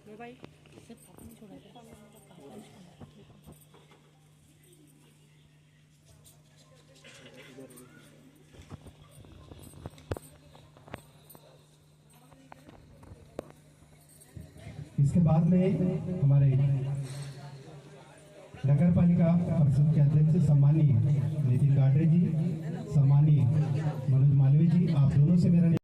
मोबाइल इसके बाद में हमारे नगर पालिका परिषद के अध्यक्ष सम्मानीय नितिन गाडरे जी, सम्मानीय मनोज मालवीय जी, आप दोनों से मेरा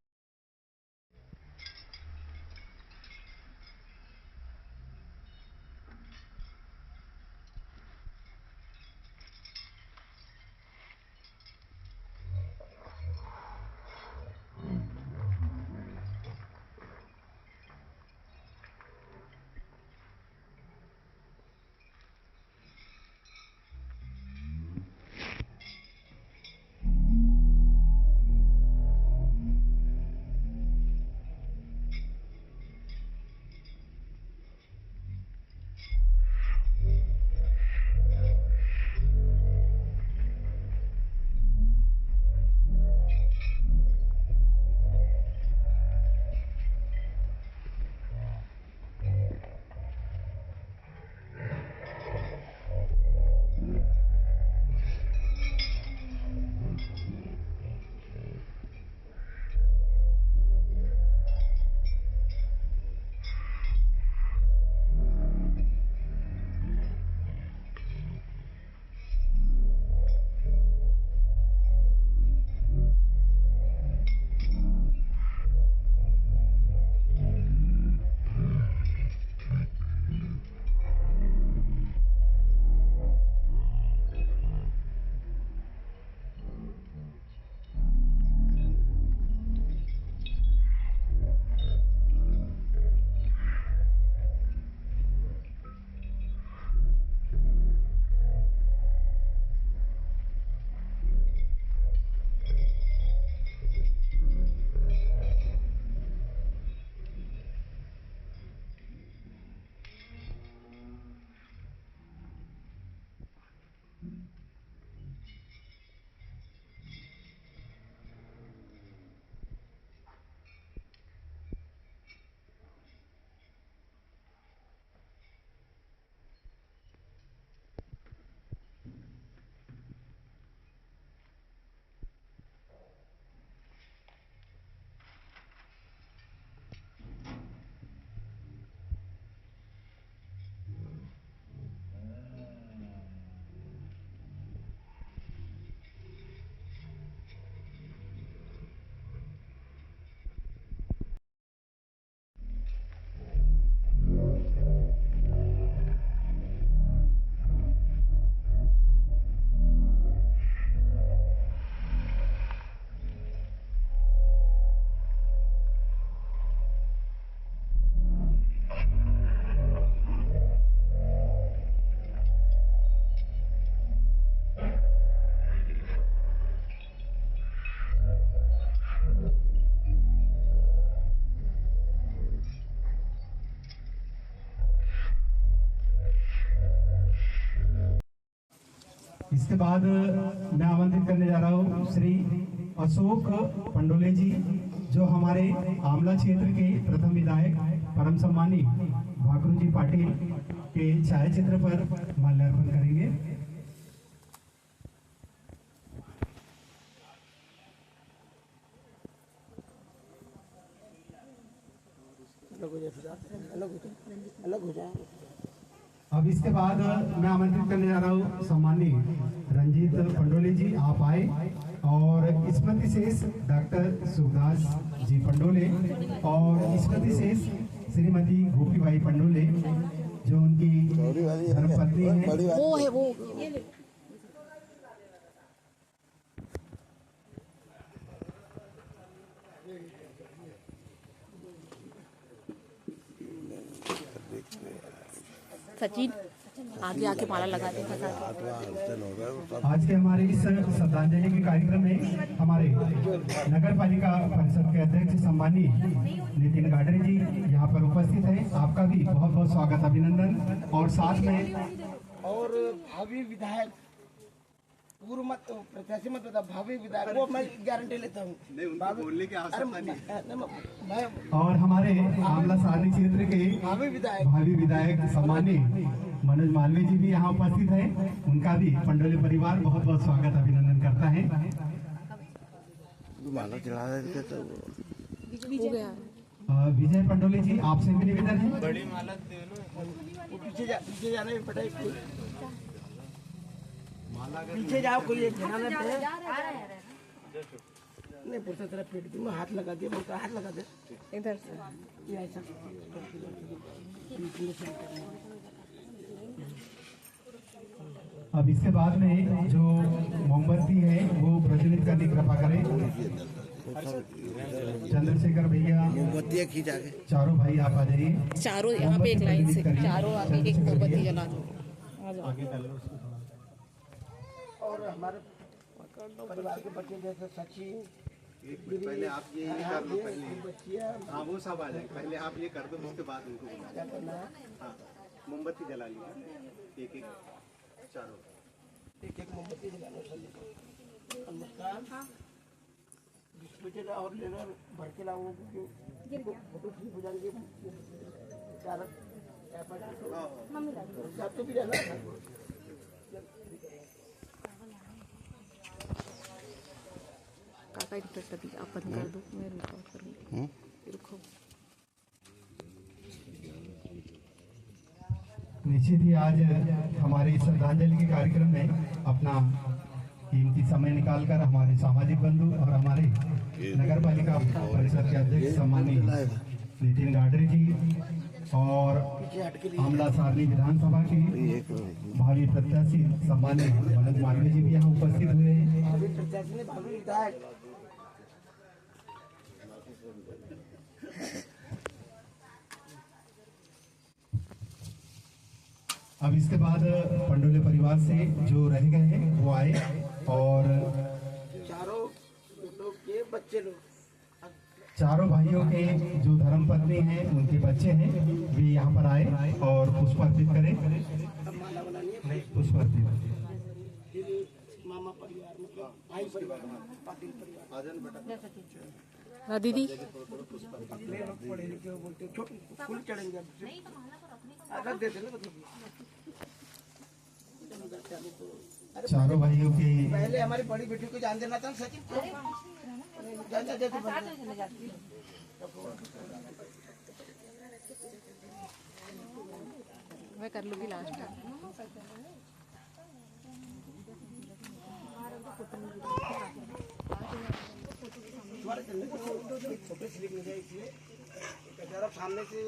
इसके बाद मैं आमंत्रित करने जा रहा हूँ श्री अशोक पंडोले जी, जो हमारे आमला क्षेत्र के प्रथम विधायक परम सम्मानी भाकरू जी पाटिल के छायाचित्र पर माल्यार्पण करेंगे। अलग हो जाए। अब इसके बाद मैं आमंत्रित करने जा रहा हूँ सम्मानीय रंजीत पंडोले जी, आप आए, और स्मृति शेष डॉक्टर सुखदास जी पंडोले और स्मृति शेष श्रीमती गोपीबाई पंडोले, जो उनकी धर्मपत्नी है। वो है वो सचिन आगे आके माला लगा दे। आज के हमारे इस श्रद्धांजलि के कार्यक्रम में हमारे नगर पालिका परिषद के अध्यक्ष सम्मानीय नितिन गाडरे जी यहाँ पर उपस्थित हैं। आपका भी बहुत बहुत स्वागत, अभिनंदन। और साथ में और भावी विधायक, पूर्व मत प्रत्याशी मत बता, भावी विधायक वो मैं गारंटी लेता हूँ। नहीं, उनको बोलने की आवश्यकता नहीं। मैं और हमारे आमला सारनी क्षेत्र के भावी विधायक सम्मानीय मनोज मालवीय जी भी यहाँ उपस्थित हैं। उनका भी पंडोले परिवार बहुत बहुत स्वागत, अभिनंदन करता है। हो गया। विजय पंडोले जी, आपसे भी निवेदन है। बड़ी माला दे लो। पीछे जाने में पता पीछे जाओ, कोई एक बनाना नहीं पुरसा तेरा पेट में हाथ लगा दिया, बोलता हाथ लगा दे इधर से। ये ऐसा अब इसके बाद में जो मोमबत्ती है वो प्रज्वलित करने की कृपा करें। चंद्रशेखर भैया, मोमबत्तियाँ खींचा के चारों भाई आप आ जाइए। चारों यहाँ पे एक लाइन से, चारों आगे एक मोमबत्ती जला दो। और हमारे परिवार के बच्चे जैसे सचिन, पहले आप ये कर लो, पहले हाँ वो सब आ जाए। पहले आप ये कर दो, उसके बाद उनको बुला लो। हाँ, मोमबत्ती जला लीजिए, एक एक चारों एक मोमबत्ती जलाना। मुस्कान बच्चे और ले लो, भर के लाओ, फोटो ठीक हो जाएंगे। तो भी जाना काका इंटरेस्ट अभी आप बंद कर दो, मैं रिकॉर्ड करूँगी। रुको। निश्चित ही आज हमारे इस श्रद्धांजलि के कार्यक्रम में अपना कीमती समय निकालकर हमारे सामाजिक बंधु और हमारे नगर पालिका परिषद के अध्यक्ष सम्मानीय नितिन गाडरे जी और आमला सारनी विधानसभा के भावी प्रत्याशी सम्मानीय मनोज मालवीय जी भी यहाँ उपस्थित हुए हैं। भावी प्रत्याशी ने भावी विधायक अब इसके बाद पंडोले परिवार से जो रह गए हैं वो आए, और चारों लोग के बच्चे लोग, चारों भाइयों के जो धर्मपत्नी हैं उनके बच्चे हैं वे यहाँ पर आए और पुष्प अर्पित करें। माला बनानी है। पुष्प अर्पित। मामा परिवार, मतलब भाई परिवार, पाटिल परिवार। हाँ दीदी, पढ़े लिखे हो बोलते छोटे फूल चढ़ेंगे। आधा दे देना, मतलब चारों भाइयों की पहले हमारी बड़ी बेटी को जान देना था सचिन। मैं कर लूँगी लास्ट टाइम।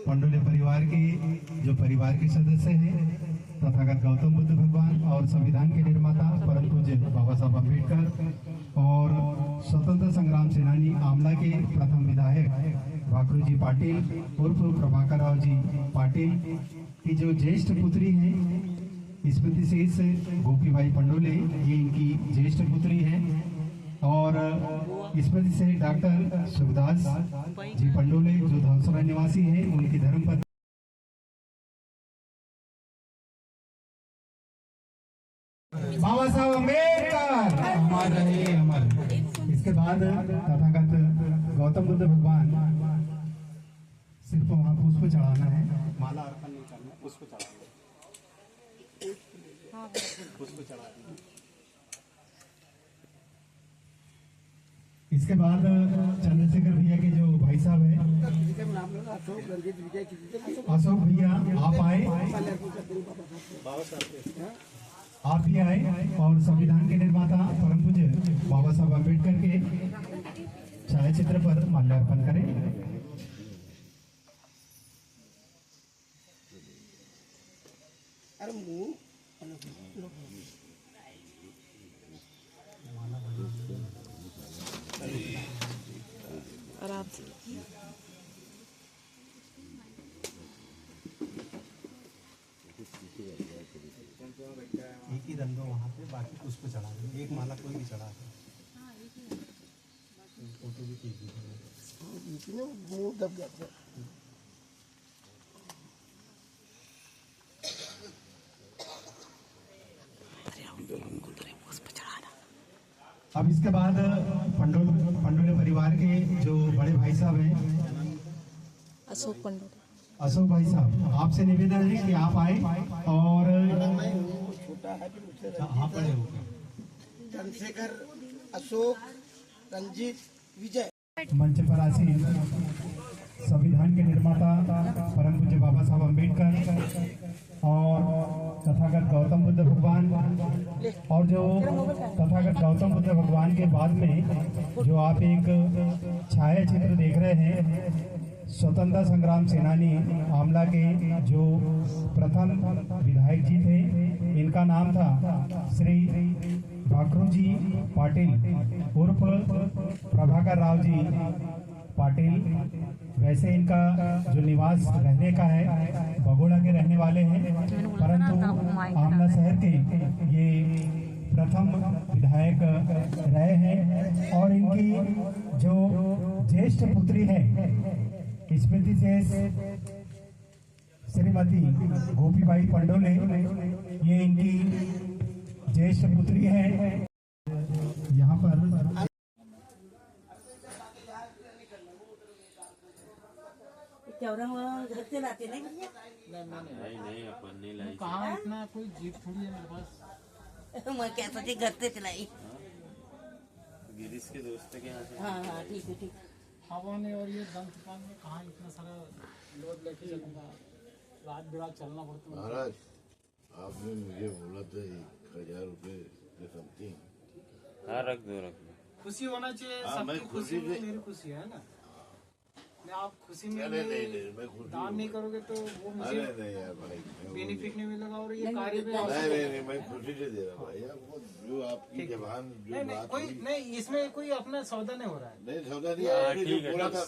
पंडोले परिवार के जो परिवार के सदस्य हैं तथागत गौतम बुद्ध भगवान और संविधान के निर्माता परम पूज्य बाबा साहब अम्बेडकर और स्वतंत्र संग्राम सेनानी आमला के प्रथम विधायक भाकरू जी पाटिल उर्फ प्रभाकर राव जी पाटिल की जो ज्येष्ठ पुत्री हैं स्मृति शेष गोपीबाई पंडोले, ये इनकी ज्येष्ठ पुत्री है। और स्मृति से डॉक्टर सुखदास जी पंडोले जो धौलसरा निवासी हैं, उनकी धर्मपत्नी बाबा साहब अम्बेडकर अमर रहे अमर। इसके बाद तथागत गौतम बुद्ध भगवान, सिर्फ वहाँ पुष्प चढ़ाना है, माला अर्पण नहीं करना, पुष्प चढ़ाना, पुष्प चढ़ाना। इसके बाद चंद्रशेखर भैया के जो भाई साहब है अशोक भैया, आप आए, आप भी आए और संविधान के निर्माता परम पूज्य बाबा साहब अम्बेडकर के छायाचित्र पर माल्यार्पण करें। आराम से एक ही रंग वहाँ पे, बाकी पुष्प चढ़ा दें, एक माला कोई भी चढ़ा दे। फोटो भी खींच दीजिए। मुंह दब जाता है। अब इसके बाद पंडोले परिवार के जो बड़े भाई साहब हैं अशोक पंडित, अशोक भाई साहब, आपसे निवेदन है कि आप आए और हाँ पड़े हो चंद्रशेखर, अशोक, रंजीत, विजय मंच पर आसीन संविधान के निर्माता परम पूज्य बाबा साहब अम्बेडकर और तथागत गौतम बुद्ध भगवान, और जो तथागत गौतम बुद्ध भगवान के बाद में जो आप एक छायाचित्र देख रहे हैं, स्वतंत्रता संग्राम सेनानी आमला के जो प्रथम विधायक जी थे, इनका नाम था श्री भाकरूजी पाटिल उर्फ प्रभाकर राव जी पाटिल। वैसे इनका जो निवास रहने का है बगोड़ा के रहने वाले हैं, परंतु आमला शहर के ये प्रथम विधायक रहे हैं। और इनकी जो ज्येष्ठ पुत्री है स्मृति से श्रीमती गोपीबाई पंडोले, ये इनकी ज्येष्ठ पुत्री है। यहाँ पर घर से लाते नहीं भैया? नहीं अपन नहीं लाई। कहाँ इतना कोई जीप थोड़ी है मेरे पास। मैं क्या सोची घर से चलाई। गिरीश के दोस्त के यहाँ से। हाँ हाँ ठीक है ठीक। हवा में और ये दम तूफान में कहाँ इतना सारा लोड लेके चलूंगा, रात बिरात चलना पड़ता है। महाराज आपने मुझे बोला था 1000 रुपए दे सकती हैं। हाँ रख दो। खुशी होना चाहिए, हाँ, मैं सबकी खुशी खुशी में से- मेरी खुशी है ना। मैं आप खुशी में नहीं, मैं खुशी दान नहीं करोगे तो वो मुझे नहीं यार भाई, बेनिफिट नहीं मिलेगा और ये कार्य में नहीं, मैं खुशी से दे रहा भाई, आपको जो आपकी जबान जो नहीं बात कोई हुई- नहीं, इसमें कोई अपना सौदा नहीं हो रहा है, नहीं सौदा नहीं, आपने जो बोला था।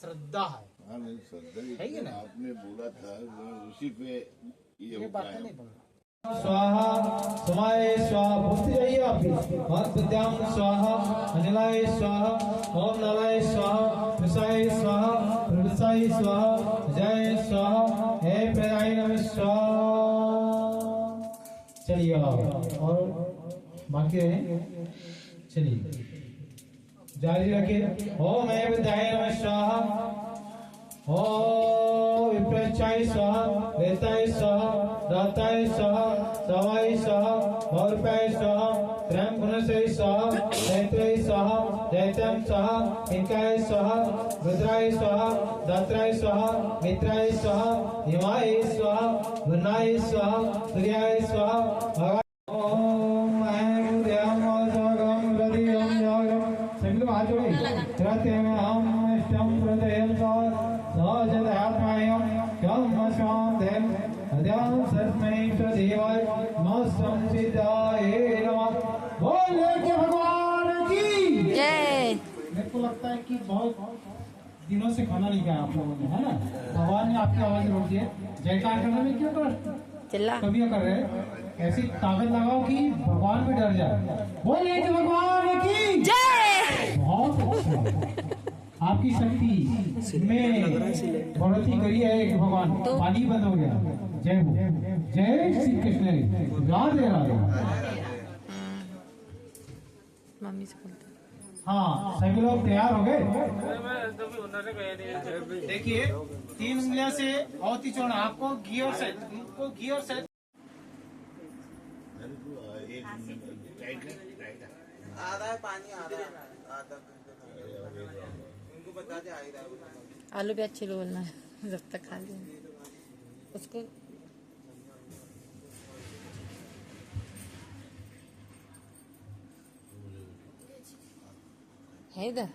श्रद्धा है। हाँ नहीं श्रद्धा है कि नहीं? आपने बोला था मैं उसी पे ये ये होता बातें है। नहीं बोल रहा। स्वाहा समाय स्वाहा भूत जाइए आपकी महत्याम स्वाहा अनिलाय स्वाहा ओम नलाय स्वाहा प्रसाय स्वाहा प्रवसाय स्वाहा जय स्वाहा हे प्रदाय नमः स्वाहा। चलिए और बाकी रहे, चलिए जारी रखिए। ओम हे प्रदाय नमः स्वाहा, ओम विप्रचाय स्वाहा, वेताय स्वाहा, दाताय स्वाहा, सवाय स्वाहा, भौरपाय स्वाहा, त्रयं गुणसय स्वाहा, दैत्याय स्वाहा, दैत्यं स्वाहा, इनकाय स्वाहा, रुद्राय स्वाहा, दात्राय स्वाहा, मित्राय स्वाहा, हिमाय स्वाहा, वरुणाय स्वाहा, सूर्याय स्वाहा। ओम ऐं द्यं स्वगं हृदयं जागं सगल हाथ जोड़े त्रयं हम इष्टं प्रदयं सहजदात्मायं कं शान्तं अद्यां सर्वै प्रदेवाय नमः सिद्धाय नमः। बोले के भगवान की जय। मेरे को लगता है कि बहुत दिनों से खाना नहीं खाया आप लोगों ने, है ना? भगवान ने आपकी आवाज रोक दी है। जयकार करने में क्यों कर चिल्ला कभी कर रहे हैं? ऐसी ताकत लगाओ कि भगवान भी डर जाए। बोले कि भगवान की जय। बहुत अच्छा। आपकी शक्ति में बढ़ोतरी करी है कि भगवान, पानी बंद हो गया, जय हो। जय श्री कृष्ण। राधे राधे। मम्मी से बोलते हाँ, सभी लोग तैयार हो गए। देखिए 3 उंगलियों से औती चोड़ा आपको घी और शहद, उनको घी और शहद। आधा है पानी, आधा उनको बता दे। आलू भी अच्छे लो बोलना जब तक खा लेंगे उसको। है इधर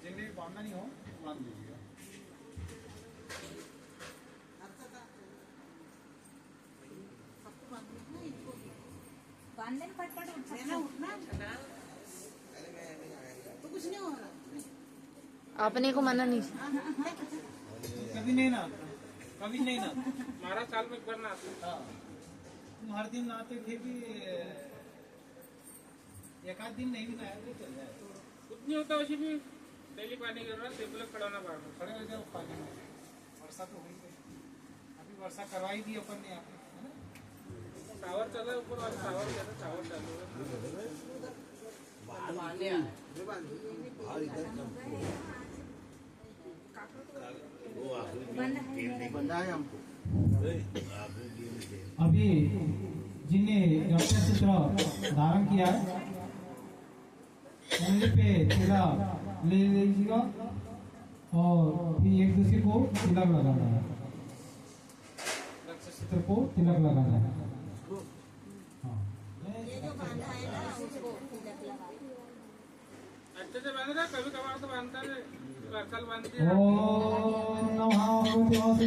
जिन्हें बांधना नहीं हो बांध लीजिएगा। बांधने में फटफट उठना तो कुछ नहीं हो रहा। अपने को मना नहीं। कभी नहीं ना, कभी नहीं ना। हमारा साल में एक बार ना। तुम हर दिन नहाते थे भी एक आध दिन नहीं भी नहाया तो चल जाए। कुछ नहीं होता, वैसे भी डेली पानी गिर रहा है, खड़ा होना पड़ रहा, खड़े हो जाओ पानी में। वर्षा तो हुई गई, अभी वर्षा करवाई दी अपन ने आपने, है ना। टावर चल रहा है ऊपर वाला टावर, जैसा टावर चालू है हमको। अभी जिन्हें रक्षासूत्र धारण किया है उंगली पे तिलक ले लीजिएगा और फिर एक दूसरे को तिलक लगाना है। रक्षासूत्र को तिलक लगाना है। ये जो बांधा है ना उसको तिलक लगा। अच्छे से बांध रहा, कभी कभार तो बांधता है, कल बांधते ओम नमः भगवते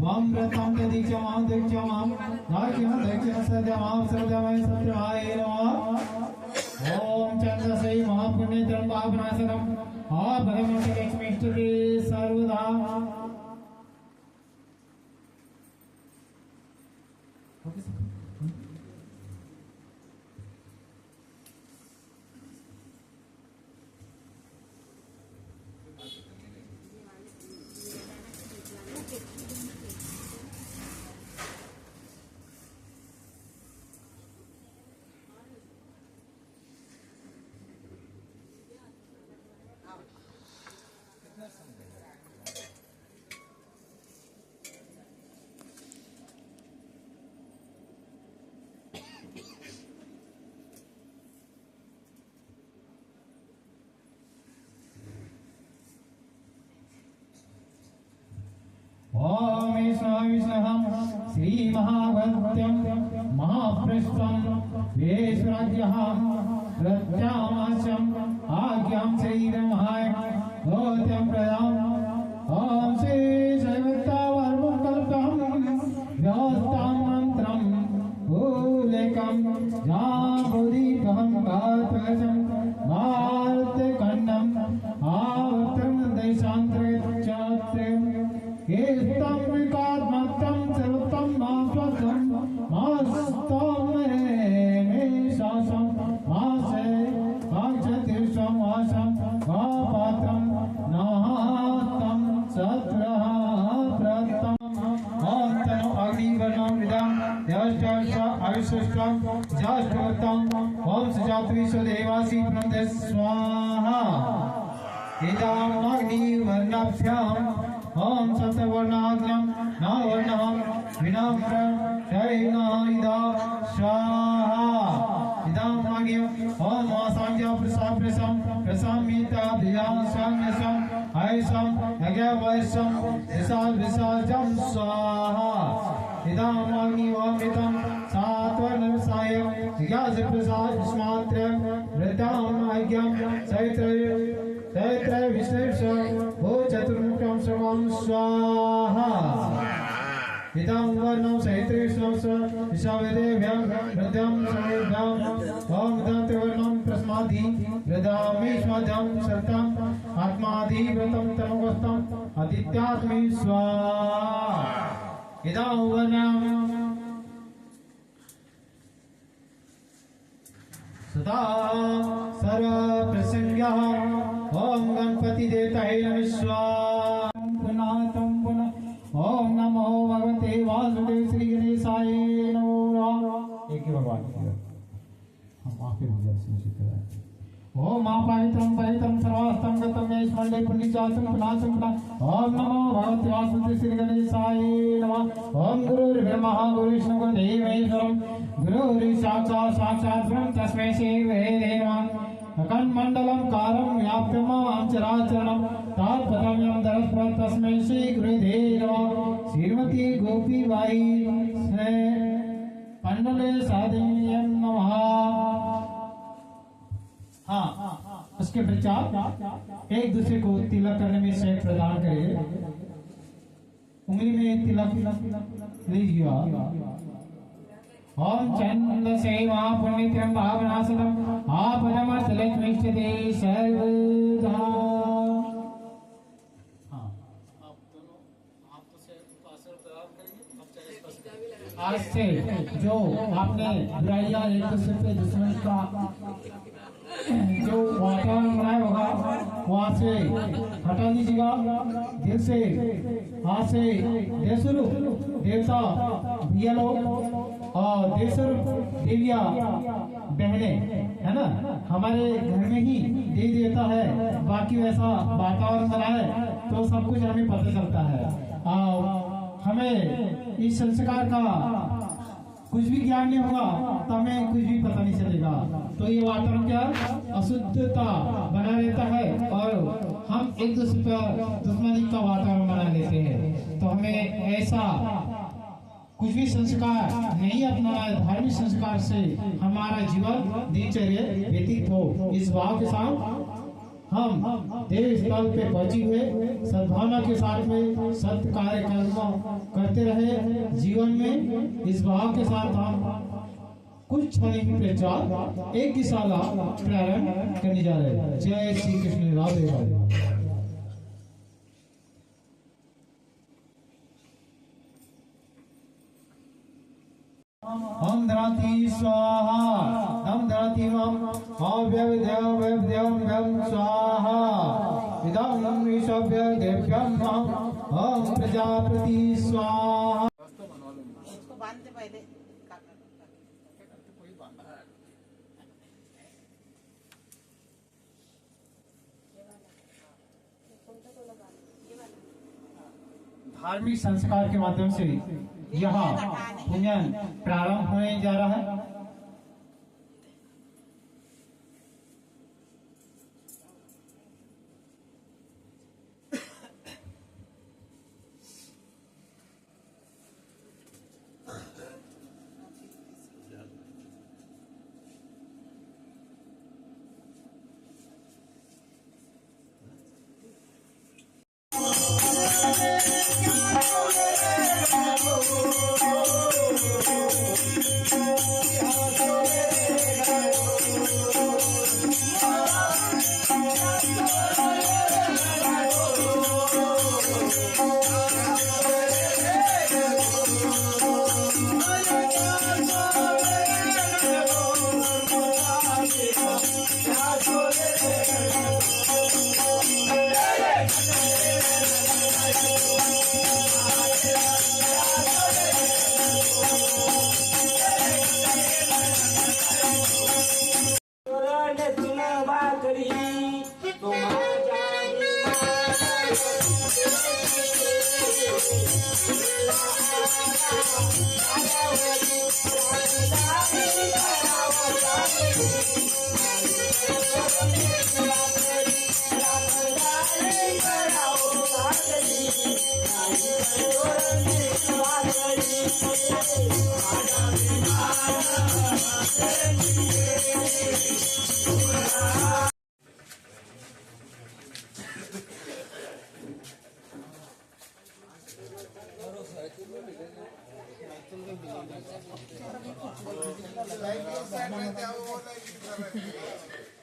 वाम प्रथम दीक्षाम दीक्षाम नाक्यम दक्षिण सद्यमाम सद्यमय सत्यमाय नमः। ओम चंद्रसै महापुण्य धर्म पापनाशनम आ भगवते लक्ष्मीष्टके सर्वदा। ओम विष्णुहं श्री महाभद्रं महापृष्ठं वेश्वराज्यः प्रत्यामाशं आज्ञां श्रीरमहाय गौत्यं प्रदाम्। ओम श्री शैवतावर्मकल्पं व्यास्तां मंत्रं भूलेकं जाबोधिकं कात्वचं मार्तकण्डं आवर्तं देशान्तरचात्रं केस्तं विकात्मत्तं सर्वतं मास्वतं मास्तं मे शासं मासे वाञ्छतीर्षं वासं वापात्रं नास्तं सत्रः प्रतं तनो अग्निवर्णं विदं यश्च अविशिष्टं जाष्टवतं ओम सजात विश्वदेवासी प्रणते स्वाहा। इदं अग्निवर्णाभ्याम् ओम सतवर्णाग्नं नावर्णं विनम्रं शैनाइदा स्वाहा। इदं अग्निं ओम आसांज्ञा प्रसाप्रसं प्रसामिता भियां साम्यसं ऐसं यज्ञवैसं विसाजं स्वाहा। इदं अग्नि अमृतं सात्वर्णसाय जिज्ञास प्रसाद स्मात्रं वृतां आज्ञां चैत्र विश्लेष भो चतुर्मुखं सर्वं स्वाहा। इदं वर्णं सहितृष्णं विश्वदेव्यां हृदयं समेभ्यां ओम दन्तवर्णं प्रस्मादि हृदयमेष्मदं सतम् आत्माधिव्रतं तमोगस्तं आदित्यात्मे स्वाहा। इदं वर्णं सदा सर्वप्रसंज्ञः ओम ओम गणपति देवताय नमः स्वाहा पुनातम पुनः ओम नमो भगवते वासुदेव श्री गणेशाय नमः। एक ही भगवान की हम आप ही मुझे सूचित कराएं। ओम महापावित्रम पवित्रम सर्वास्तम गतम ये स्मरणे पुण्यचासम पुनासम पुनः ओम नमो भगवते वासुदेव श्री गणेशाय नमः। ओम गुरुर्ब्रह्मा गुरुर्विष्णु गुरुदेव महेश्वरम गुरुर्साक्षात् ब्रह्म तस्मै श्री गुरवे नमः। अखंडमंडलम कारं व्याप्तम् चराचरं तत्पदं दरस्पर तस्मै श्री गुरुवे नमः। श्रीमती गोपी बाई पंडले साधिन्यं नमः। हाँ, उसके पश्चात एक दूसरे को तिलक करने में श्रेय प्रदान करें। उंगली में तिलक लीजिए। ओम चंद से महापुण्यम भावनासनम आपदमस्तलक्ष्मीष्टते सर्वदा। आज से जो आपने बुराइयां एक दूसरे पे दुश्मन का जो वातावरण बनाया होगा वहाँ से हटा दीजिएगा। दिल से हाथ से देसुरु देवता भैया लोग और देसुरु देविया बहने है ना, हमारे घर में ही देवी देवता है। बाकी वैसा वातावरण बना है तो सब कुछ हमें पता चलता है। हमें इस संस्कार का कुछ भी ज्ञान नहीं होगा तो हमें कुछ भी पता नहीं चलेगा। तो ये वातावरण क्या अशुद्धता बना रहता है और हम एक दूसरे पर दुश्मनी का वातावरण बना लेते हैं। तो हमें ऐसा कुछ भी संस्कार नहीं अपनाना है। धार्मिक संस्कार से हमारा जीवन दिनचर्या व्यतीत हो। इस भाव के साथ हम देव स्थल पे पहुंचे हुए सद्भावना के साथ में सत्य कार्य कर्म करते रहे जीवन में। इस भाव के साथ हम कुछ क्षण के पश्चात एक दिशाला प्रारंभ करने जा रहे हैं। जय श्री कृष्ण राधे राधे। हम धराती स्वाहा हम धराती मम अव्यव देव व्यव देव व्यव स्वाहा इदं विश्वभ्य देव्यं हम प्रजापति स्वाहा। इसको बांधते पहले धार्मिक संस्कार के माध्यम से यहाँ पूजन प्रारंभ होने जा रहा है।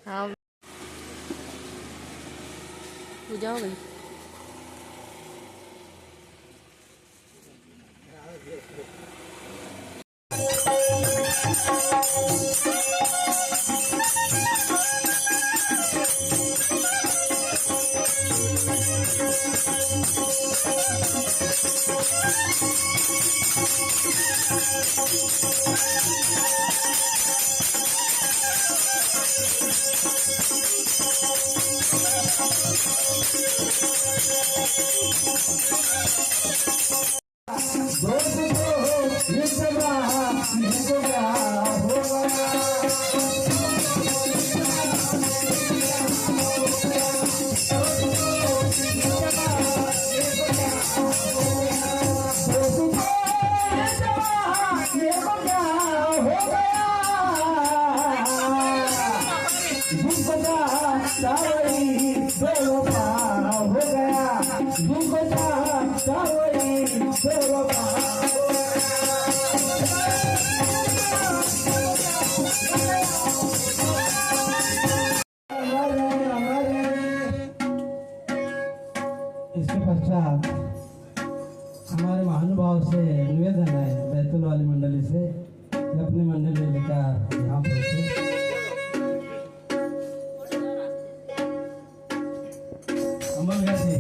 हाँ पूजा हो गई। सावरी बेवफा हो गया, जिनको चाहा सावरी बेवफा हो इसके पश्चात हमारे महानुभाव से निवेदन है बैतूल वाली मंडली से कि अपनी मंडली लेकर यहाँ पहुँचे। अमल गति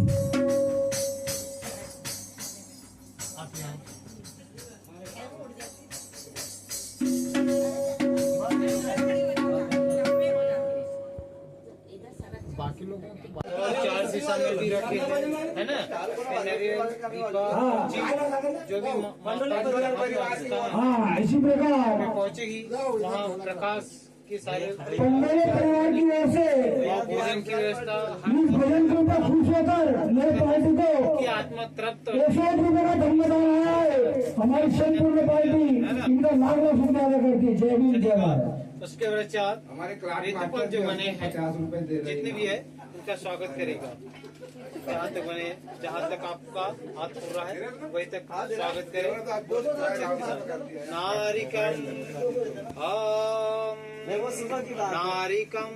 चार शीशा में भी रखे है ना, जो भी इसी प्रकार पहुंचेगी वहाँ प्रकाश के सारे पंडोले परिवार की ओर से भोजन की व्यवस्था इस भजन के ऊपर खुश होकर मेरे पार्टी को की आत्मा तृप्त 100 रुपये का धन्यवाद आया है। हमारी संपूर्ण पार्टी इनका लाख लाख रुपया अदा करती है। जय भीम जय भारत। उसके पश्चात ऋतुपल जो बने हैं जितने भी है उनका स्वागत करेगा। जहाँ तक बने, जहाँ तक आपका हाथ हो रहा है वही तक स्वागत करें। नारिकम नारिकम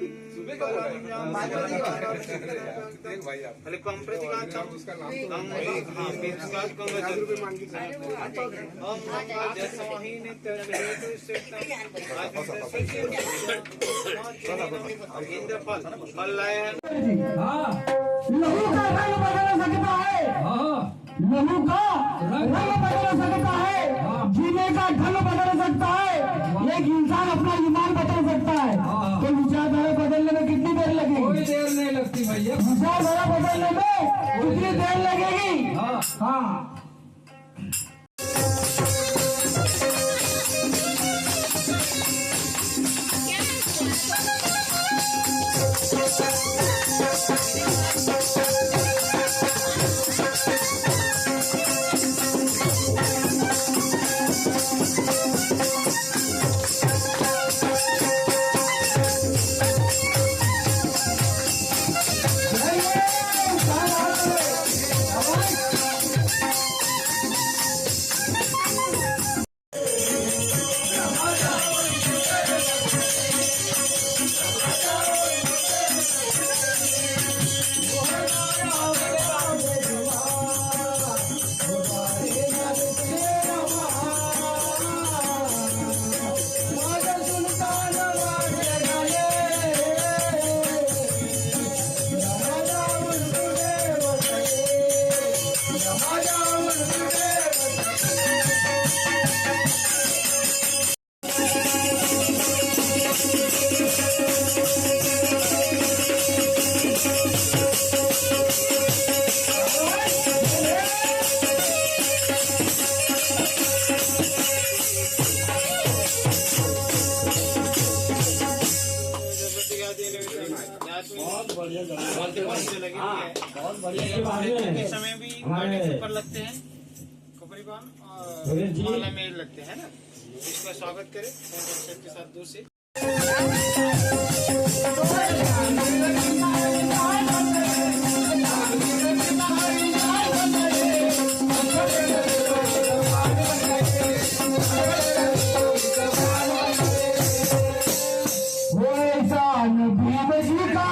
फलिकम प्रतिकांतम इंद्रफल फल लाए हैं। लहू का रंग बदल सकता है, लहू का रंग बदल सकता है, जीने का ढंग बदल सकता है, एक इंसान अपना ईमान बदल सकता है। तो विचारधारा बदलने में कितनी देर लगेगी? कोई देर नहीं लगती भैया। विचारधारा बदलने में उतनी देर लगेगी। हाँ के समय भी गाड़ी के ऊपर लगते हैं कपड़ी पान और माला में लगते हैं ना। इसका स्वागत करें के साथ दूर से। वो इंसान भीम जी का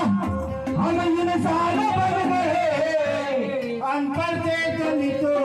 हम इंसान बन गए, अनपढ़ थे तो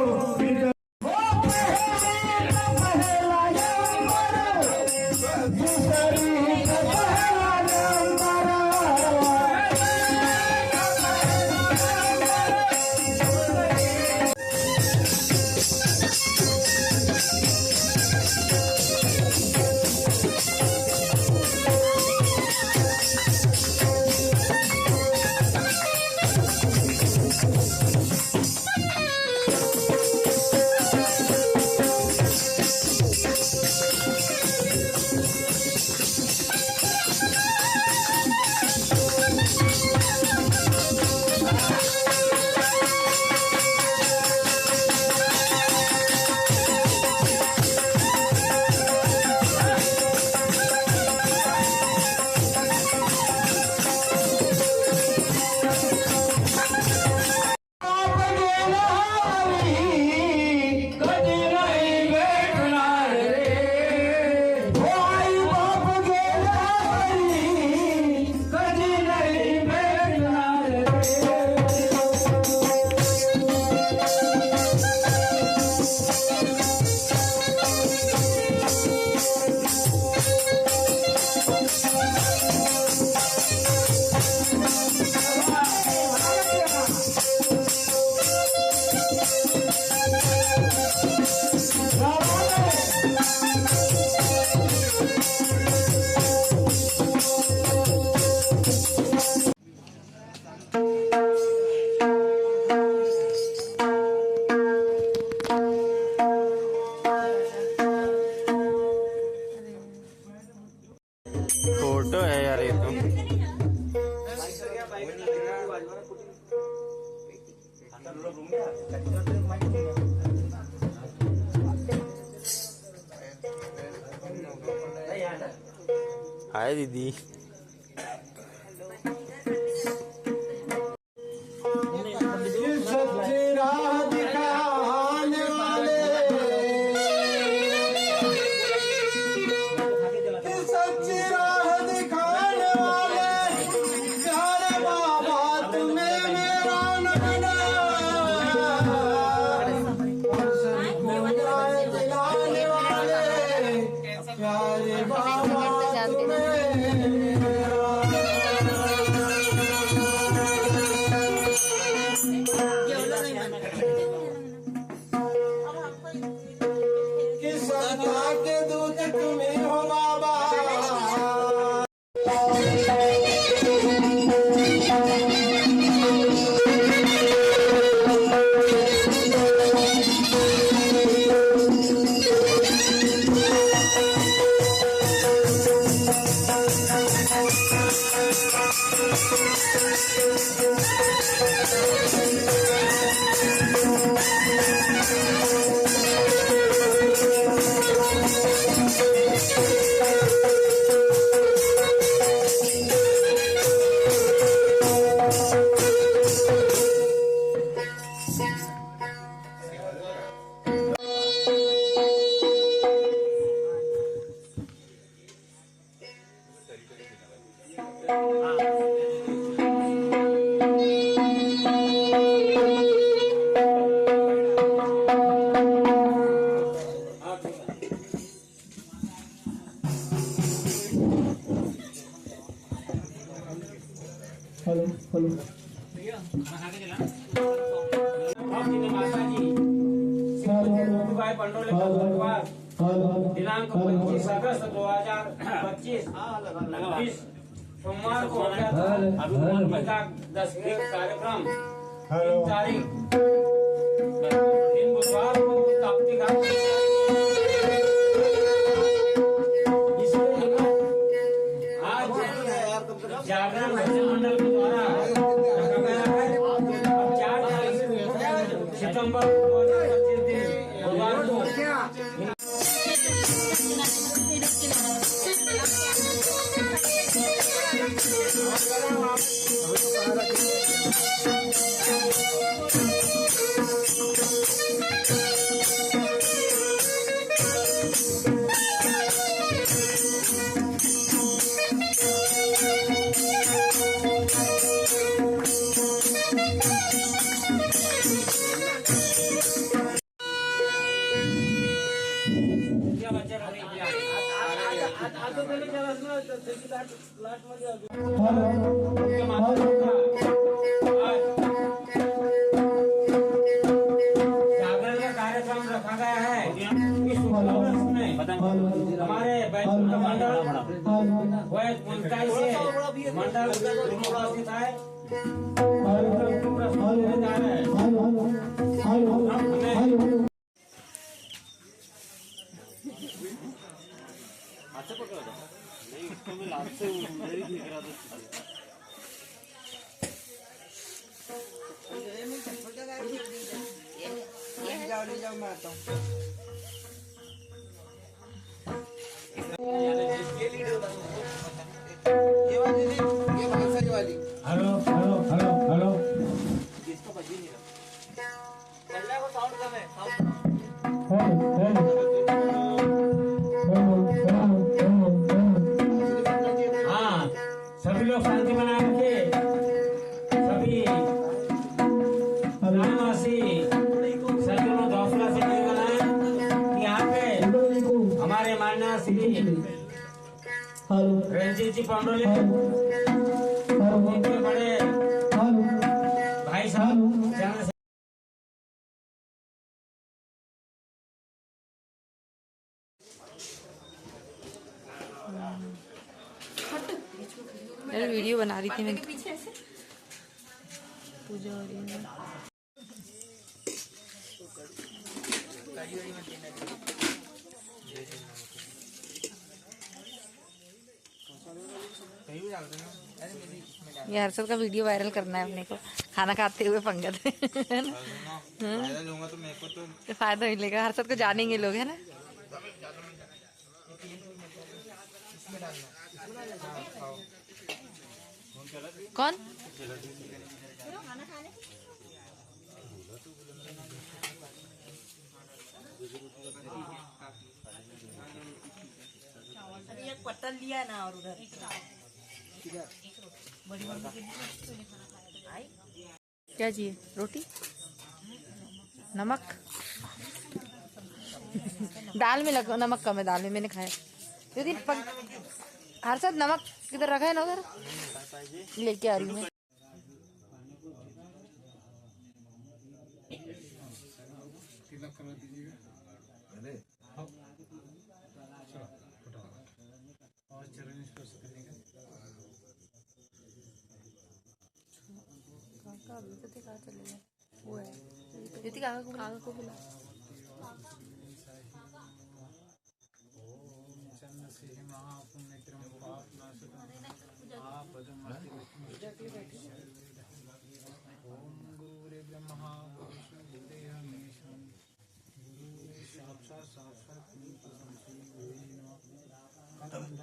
हाय दीदी। सच्ची राह दिखाने वाले, सच्ची राह दिखाने वाले, प्यारे बाबा तुम्हें मेरा नगना, दिलाने वाले, प्यारे बाबा के दूध तुम्हें हो बाबा। हेलो हेलो दिनांक 25 अगस्त 2025 सोमवार को हो गया था 10 कार्यक्रम। 3 तारीख दिन बुधवार को ताप्ती घाट आज जागरण भजन मंडल के द्वारा रखा गया है। 4 सितंबर 2025 दिन बुधवार को जागरण का कार्यक्रम रखा गया है। इस उपलक्ष्य में हमारे बैतूल का मंडल वैद मुल्ताई से मंडल उपस्थित है। ले जाओ मैं आता हूँ। ये वाली नहीं, ये भाषा वाली। हेलो हेलो हेलो हेलो इसको बजी नहीं रहा। चलने को साउंड कम है। हाँ, सभी लोग शांति बना रखे। सभी ग्रामवासी सज्जनों हौसला से नहीं बनाए कि यहाँ पे हमारे माननीय श्री रंजीत जी पंडोली उनके बड़े भाई साहब यार वीडियो बना रही थी मैं। पूजा हो रही है। ये हर्षद का वीडियो वायरल करना है अपने को, खाना खाते हुए पंगत। फायदा लूंगा तो मेरे को तो फायदा मिलेगा, हर्षद को जानेंगे लोग, है ना। कौन? एक पत्तल लिया ना, और उधर बड़ी मम्मी के क्या चाहिए? रोटी, नमक? दाल में नमक कम है, दाल में मैंने खाया। यदि हर्षद नमक किधर रखा है ना, उधर लेके आ रही हूँ मैं। वो है काका को बुला।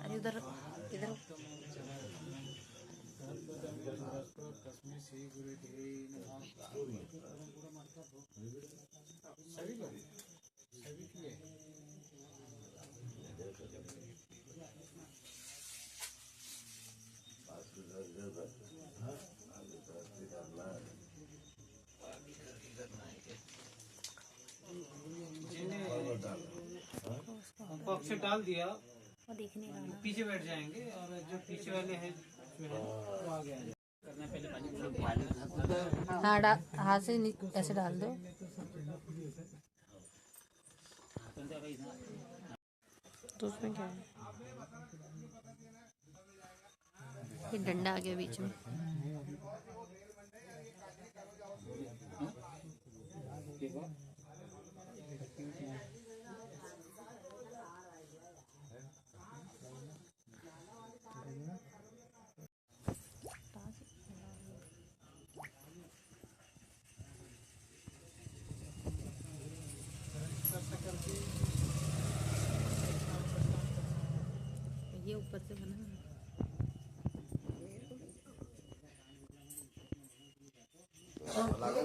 अरे उधर इधर बॉक्स से डाल दिया, वो देखने वाला पीछे बैठ जाएंगे और जो पीछे वाले हैं वो आगे आ जाएंगे। हाँ, हाथ से ऐसे डाल दो। तो उसमें क्या है? ये डंडा आ गया बीच में। ये ऊपर से बना है। लगा